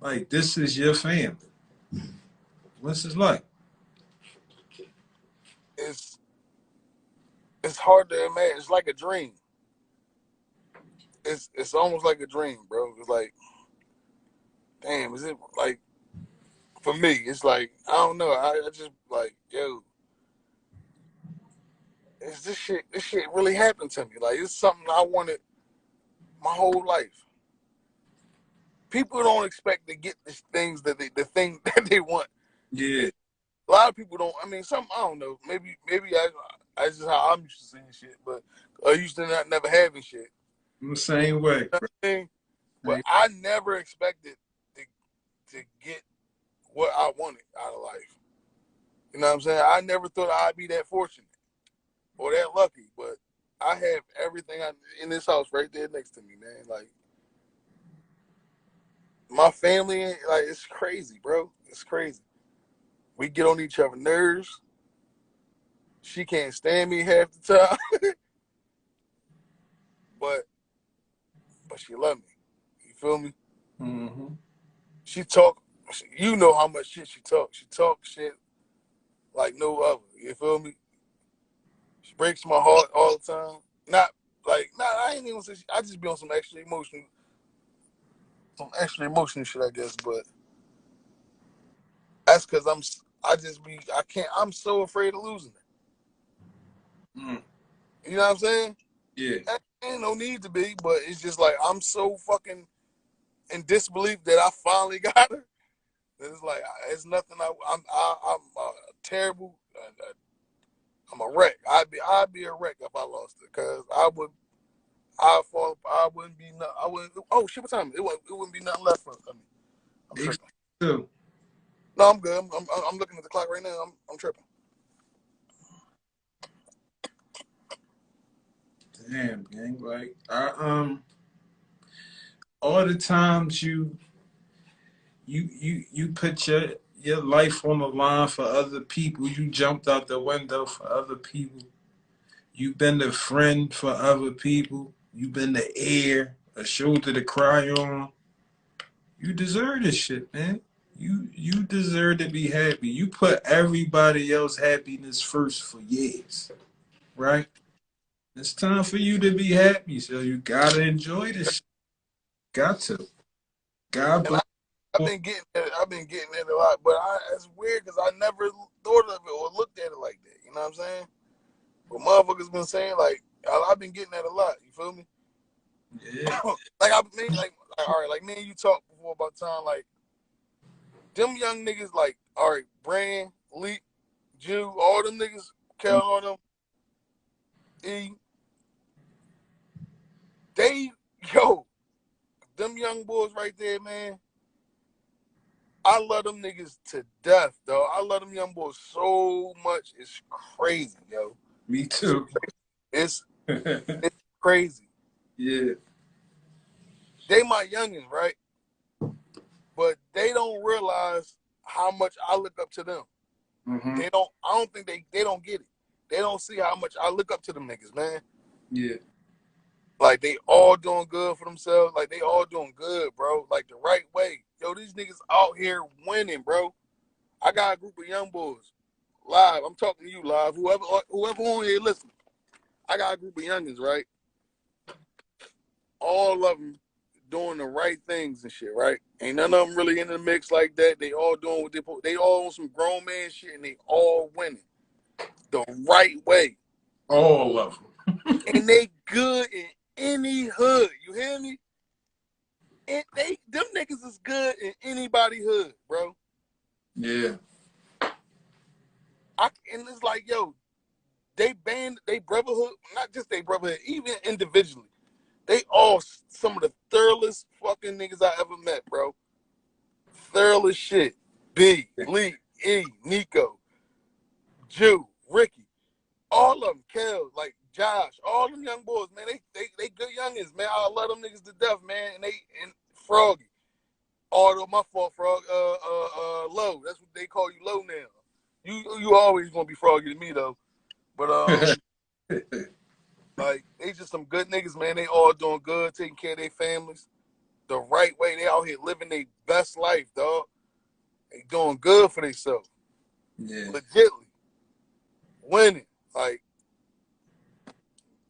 Like, this is your family. What's it like? It's hard to imagine. It's like a dream. It's almost like a dream, bro. It's like, damn, is it like, for me, it's like, I don't know. I just like, yo, is this shit really happened to me. Like, it's something I wanted my whole life. People don't expect to get the things that the thing that they want. Yeah. A lot of people don't. I mean, some, I don't know. Maybe I just how I'm used to seeing shit, but I used to never having shit. I'm the same way. You know what I mean? But I never expected to get what I wanted out of life. You know what I'm saying? I never thought I'd be that fortunate or that lucky, but I have everything in this house right there next to me, man. Like, my family, like, it's crazy, bro. It's crazy. We get on each other's nerves. She can't stand me half the time, but she love me. You feel me? Mm-hmm. She talk. You know how much shit she talk. She talk shit like no other. You feel me? She breaks my heart all the time. I ain't even say. I just be on some extra emotional shit, I guess. But that's because I'm so afraid of losing her. Mm. You know what I'm saying? Yeah. Ain't no need to be, but it's just like I'm so fucking in disbelief that I finally got her. It's like it's nothing. I'm terrible. I'm a wreck. I'd be a wreck if I lost her, cause I'd fall. I wouldn't be. I wouldn't. Oh shit! What time? It wouldn't be nothing left for me. I'm tripping. Too. No, I'm good. I'm looking at the clock right now. I'm tripping. Damn, gang. Like all the times you put your life on the line for other people. You jumped out the window for other people. You've been the friend for other people. You've been the ear, a shoulder to cry on. You deserve this shit, man. You deserve to be happy. You put everybody else's happiness first for years, right? It's time for you to be happy, so you gotta enjoy this shit. Got to. God And bless. I've been getting it a lot, but it's weird because I never thought of it or looked at it like that. You know what I'm saying? But motherfuckers been saying, like, I've been getting that a lot. You feel me? Yeah. All right, like me and you talked before about time, like them young niggas, like, all right, Brand, Leak, Jew, all them niggas, Kel, all them, E, them young boys right there, man. I love them niggas to death, though. I love them young boys so much. It's crazy, yo. Me too. It's crazy. Yeah. They my youngins, right? But they don't realize how much I look up to them. Mm-hmm. I don't think they don't get it. They don't see how much I look up to them niggas, man. Yeah. Like, they all doing good for themselves. Like, they all doing good, bro. Like, the right way. Yo, these niggas out here winning, bro. I got a group of young boys. Live. I'm talking to you, live. Whoever on here listening. I got a group of youngins, right? All of them doing the right things and shit, right? Ain't none of them really in the mix like that. They all doing what they all on some grown man shit, and they all winning the right way. All of them. And they good in any hood. You hear me? And them niggas is good in anybody hood, bro. Yeah. And it's like, yo, they brotherhood, not just they brotherhood, even individually. They all some of the thoroughest fucking niggas I ever met, bro. Thoroughest shit. B, Lee, E, Nico, Jew, Ricky, all of them, Kel, like Josh, all them young boys, man. They good youngins, man. I love them niggas to death, man. And Froggy. Although my fault, Frog, Low. That's what they call you, Low now. You always gonna be Froggy to me though. But like, they just some good niggas, man. They all doing good, taking care of their families the right way. They out here living their best life, dog. They doing good for themselves. Yeah. Legitly. Winning. Like,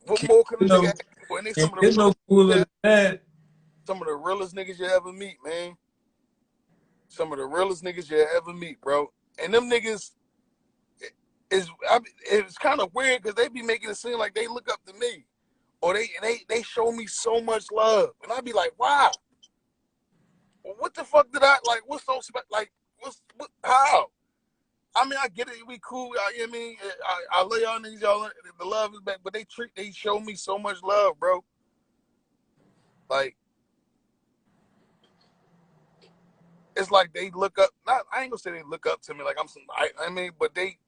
what more could a nigga ask for? And they some of the realest, Cooler than that. some of the realest niggas you ever meet, man. Some of the realest niggas you ever meet, bro. And them niggas, it's kind of weird because they be making it seem like they look up to me, or they show me so much love, and I be like, wow, what the fuck did I like? What's so like? How? I mean, I get it. We cool. You know what I mean? I lay on these y'all. The love is back, but they show me so much love, bro. Like, it's like they look up. Not, I ain't gonna say they look up to me like I'm some. I mean, but they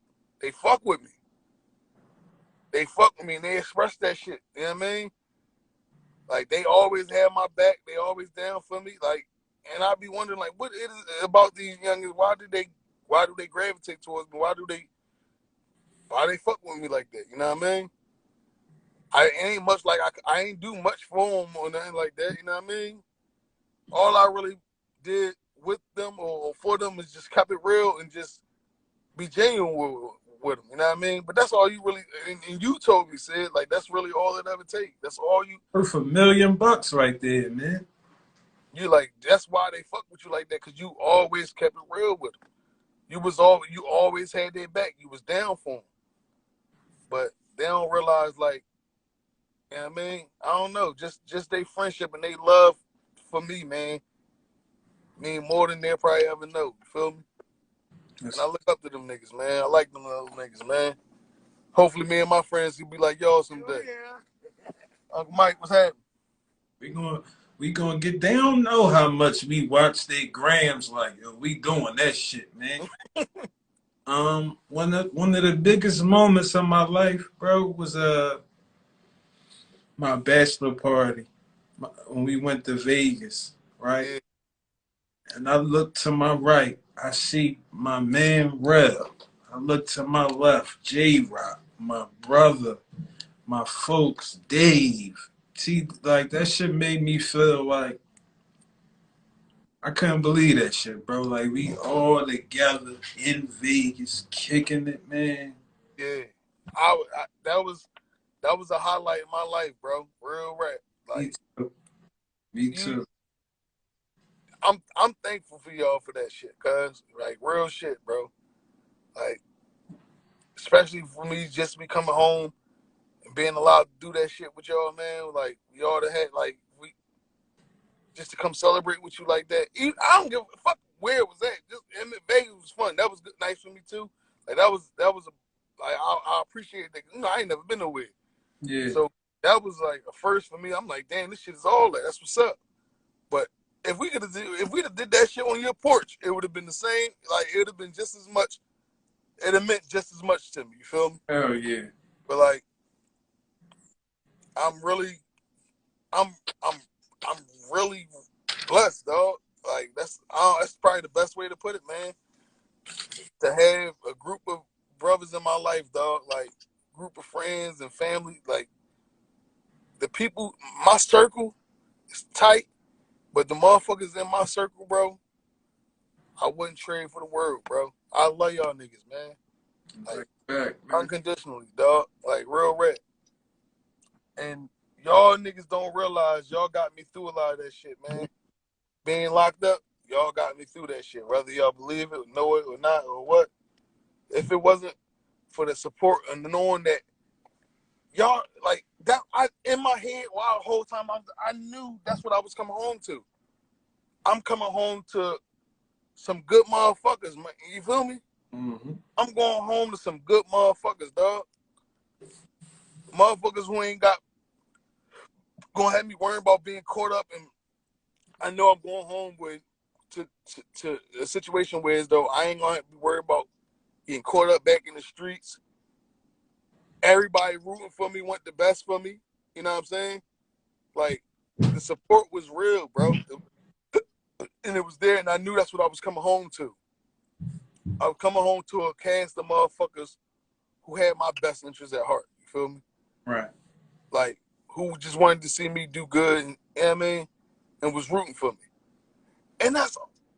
fuck with me. They fuck with me and they express that shit. You know what I mean? Like, they always have my back. They always down for me. Like, and I be wondering, like, what it is about these youngins? Why do they gravitate towards me? Why they fuck with me like that? You know what I mean? It ain't much like I ain't do much for them or nothing like that. You know what I mean? All I really did with them or for them is just kept it real and just be genuine with them. You know what I mean? But that's all you really, and you told me, Sid, like, that's really all it ever takes. That's all you. Worth $1 million right there, man. You like, that's why they fuck with you like that, because you always kept it real with them. You always had their back. You was down for them. But they don't realize, like, you know what I mean? I don't know. Just their friendship and they love for me, man, mean more than they'll probably ever know. You feel me? And I look up to them niggas, man. I like them little niggas, man. Hopefully me and my friends can be like y'all someday. Yeah. Uncle Mike, what's happening? We gonna get. They don't know how much we watch their grams. Like, yo, we doing that shit, man. One of the biggest moments of my life, bro, was my bachelor party when we went to Vegas, right? Yeah. And I look to my right, I see my man Rell. I look to my left, J-Rock, my brother, my folks, Dave. See, like, that shit made me feel like I couldn't believe that shit, bro. Like, we all together in Vegas, kicking it, man. Yeah. That was a highlight in my life, bro. Real rap. Me Like, too. Me you, too. I'm thankful for y'all for that shit, cuz, like, real shit, bro. Like, especially for me just be coming home and being allowed to do that shit with y'all, man. Like, we all had, like, we just to come celebrate with you like that. I don't give a fuck where it was at. Just Vegas was fun. That was good, nice for me too. Like, that was like, I appreciate that. You know, I ain't never been nowhere. Yeah. So that was like a first for me. I'm like, damn, this shit is all that. That's what's up. But if we'd have did that shit on your porch, it would have been the same. Like, it would have been just as much. It have meant just as much to me. You feel me? Hell yeah. But like, I'm really blessed, dog. Like, that's probably the best way to put it, man. To have a group of brothers in my life, dog. Like, group of friends and family. Like, the people, my circle is tight, but the motherfuckers in my circle, bro, I wouldn't trade for the world, bro. I love y'all niggas, man. Like, Back, man. unconditionally, dog. Like, real rap. And y'all niggas don't realize y'all got me through a lot of that shit, man. Being locked up, y'all got me through that shit. Whether y'all believe it, know it, or not, or what. If it wasn't for the support and knowing that y'all, like, that, in my head, while the whole time I knew that's what I was coming home to. I'm coming home to some good motherfuckers, man. You feel me? Mm-hmm. I'm going home to some good motherfuckers, dog. Motherfuckers who ain't gonna have me worrying about being caught up, and I know I'm going home with to a situation where, as though I ain't gonna be worried about getting caught up back in the streets. Everybody rooting for me, want the best for me. You know what I'm saying? Like, the support was real, bro. And it was there, and I knew that's what I was coming home to. I was coming home to a cast of motherfuckers who had my best interests at heart. You feel me? Right. Like, who just wanted to see me do good, and, you know what I mean? And was rooting for me. And that's,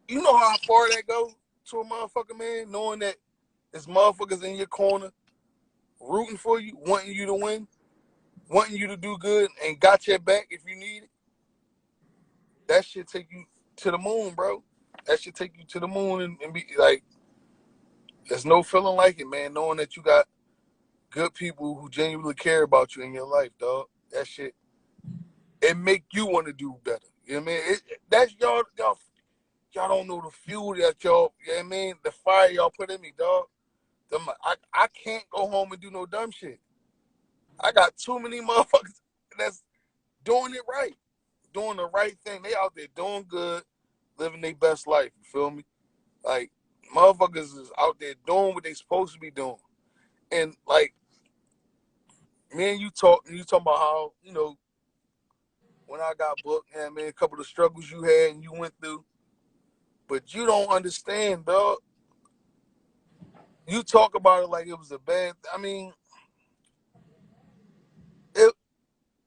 you know how far that goes to a motherfucker, man? Knowing that there's motherfuckers in your corner rooting for you, wanting you to win, wanting you to do good, and got your back if you need it. That should take you to the moon, bro. That should take you to the moon and be like, There's no feeling like it, man. Knowing that you got good people who genuinely care about you in your life, dog. That shit, it make you want to do better. You know what I mean? That's y'all don't know the fuel that y'all, you know what I mean? The fire y'all put in me, dog. I can't go home and do no dumb shit. I got too many motherfuckers that's doing it right, doing the right thing. They out there doing good, living their best life. You feel me? Like, motherfuckers is out there doing what they supposed to be doing. And like, me and you talking about how, you know, when I got booked, you know what I mean, a couple of struggles you had and you went through. But you don't understand, dog. You talk about it like it was a bad. I mean,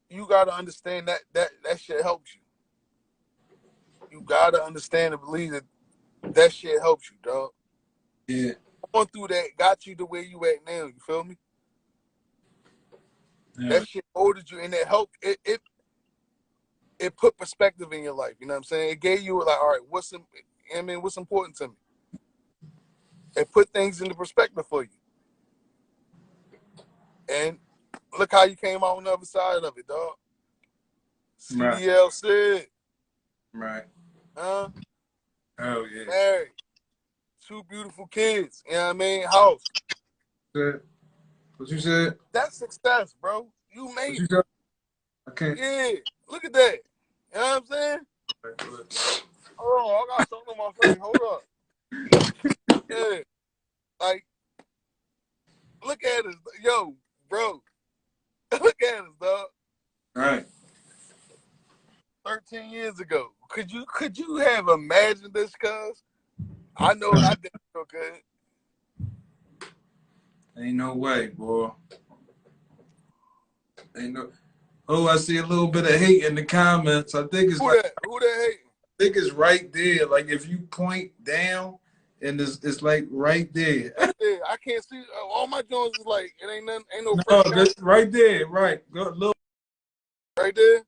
you gotta understand that shit helps you. You gotta understand and believe that shit helps you, dog. Yeah. Going through that got you the way you at now. You feel me? Yeah. That shit molded you, and it helped. It put perspective in your life. You know what I'm saying? It gave you like, all right, what's important to me? It put things into perspective for you. And look how you came out on the other side of it, dog. Right. CDL said, Right. huh? Oh yeah. Married, 2 beautiful kids. You know what I mean? House. What you said? That's success, bro. You What made you it. said? I can't. Yeah. Look at that. You know what I'm saying? Hold on, I got something on my face. Hold up. Yeah. Like, look at us. Yo, bro. Look at us, dog. Right. 13 years ago. Could you have imagined this, cuz? I know I did so good. Ain't no way, boy. Ain't no. Oh, I see a little bit of hate in the comments. I think it's Who like that? Who that hating? I think it's right there. Like if you point down, and it's like right there. Yeah, I can't see. All my joints is like, it ain't nothing, ain't no No, breakdown that's right there. Right. Go look. right there.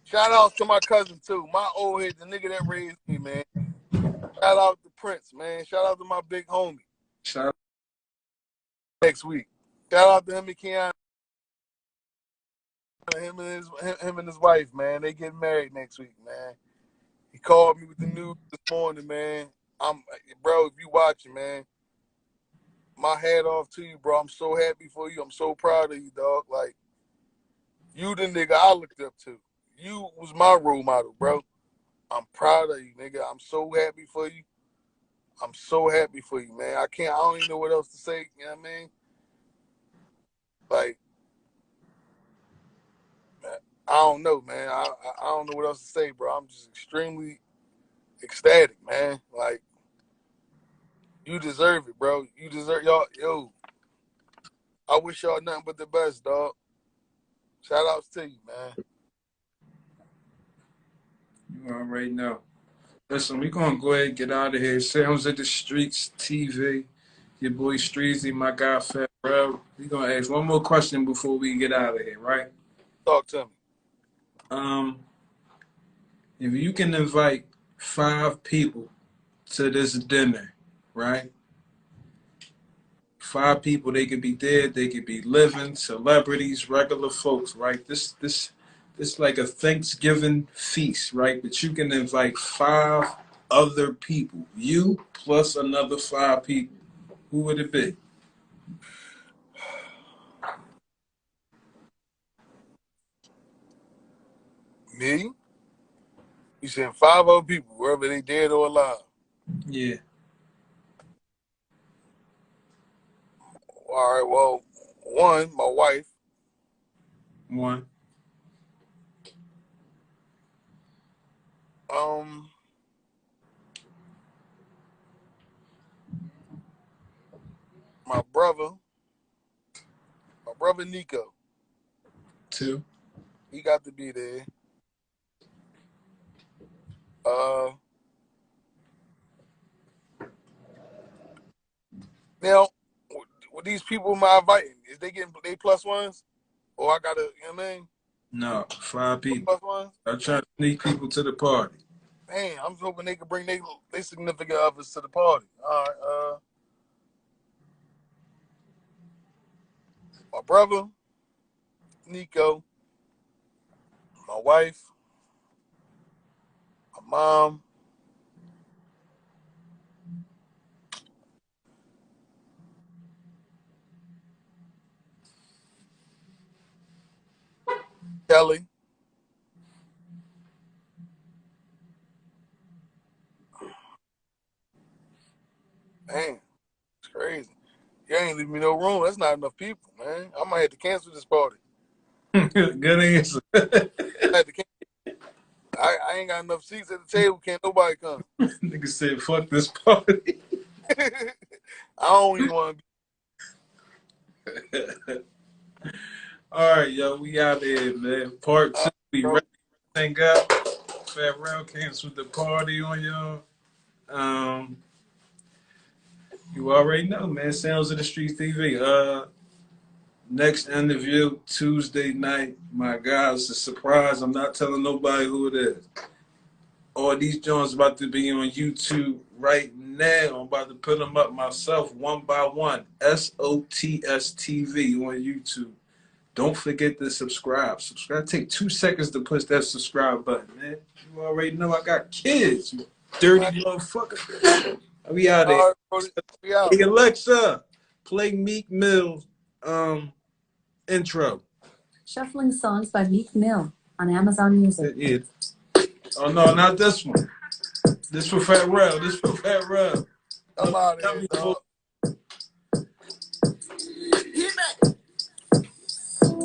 Shout out to my cousin too. My old head, the nigga that raised me, man. Shout out to Prince, man. Shout out to my big homie. Shout Next week. Shout out to him and Keanu. Him and his wife, man. They getting married next week, man. He called me with the news this morning, man. Bro, if you watching, man, my hat off to you, bro. I'm so happy for you. I'm so proud of you, dog. Like, you the nigga I looked up to. You was my role model, bro. I'm proud of you, nigga. I'm so happy for you. I'm so happy for you, man. I don't even know what else to say. You know what I mean? Like, I don't know, man. I don't know what else to say, bro. I'm just extremely ecstatic, man. Like, you deserve it, bro. You deserve y'all. Yo, I wish y'all nothing but the best, dog. Shout outs to you, man. you already know. Listen, we gonna go ahead and get out of here. Sounds of the Streets TV. Your boy Streezy, my guy Phat-Rell. We gonna ask one more question before we get out of here, right? Talk to me. Um, if you can invite 5 people to this dinner, right? 5 people, they could be dead, they could be living, celebrities, regular folks, right? This like a Thanksgiving feast, right? But you can invite 5 other people, you plus another 5 people. Who would it be? Me? You said 5 other people, wherever they dead or alive. Yeah, All right, well, one, my wife. one. Um, my brother Nico. 2. He got to be there. Uh, Now, with these people am I inviting? Is they getting they plus ones? Or I gotta, you know what I mean? No, 5 people. Plus ones? I try to sneak people to the party. Man, I'm just hoping they can bring their significant others to the party. All right, my brother, Nico, my wife, my mom, Kelly. Man, it's crazy. You ain't leaving me no room. That's not enough people, man. I might have to cancel this party. Good answer. I had to cancel. I ain't got enough seats at the table. Can't nobody come. Nigga said, fuck this party. I don't even want to be. All right, yo, we out there, man. Part 2. We ready to thank up. Phat-Rell canceled the party on y'all. You already know, man. Sounds of the Streets TV. Next interview Tuesday night. My God, it's a surprise. I'm not telling nobody who it is. All these joints about to be on YouTube right now. I'm about to put them up myself one by one. SOTS TV on YouTube. Don't forget to subscribe. Subscribe. Take 2 seconds to push that subscribe button, man. You already know I got kids, you dirty motherfucker. We out there. We out. Hey, Alexa, play Meek Mill's intro. Shuffling songs by Meek Mill on Amazon Music. Yeah. Oh, no, not this one. This for Phat-Rell. This for Phat-Rell. I'm out of here, dog.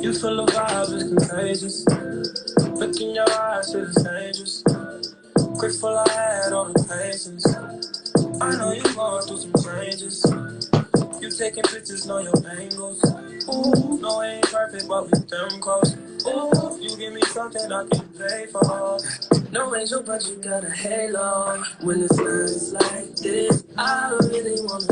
You feel the vibe is contagious. Look in your eyes, shit is dangerous. Grateful I had all the patience. I know you going through some changes. You taking pictures, know your angles. Ooh, no, it ain't perfect, but we damn close. Ooh, you give me something I can pay for. No angel, but you got a halo. When it's nights like this, I really wanna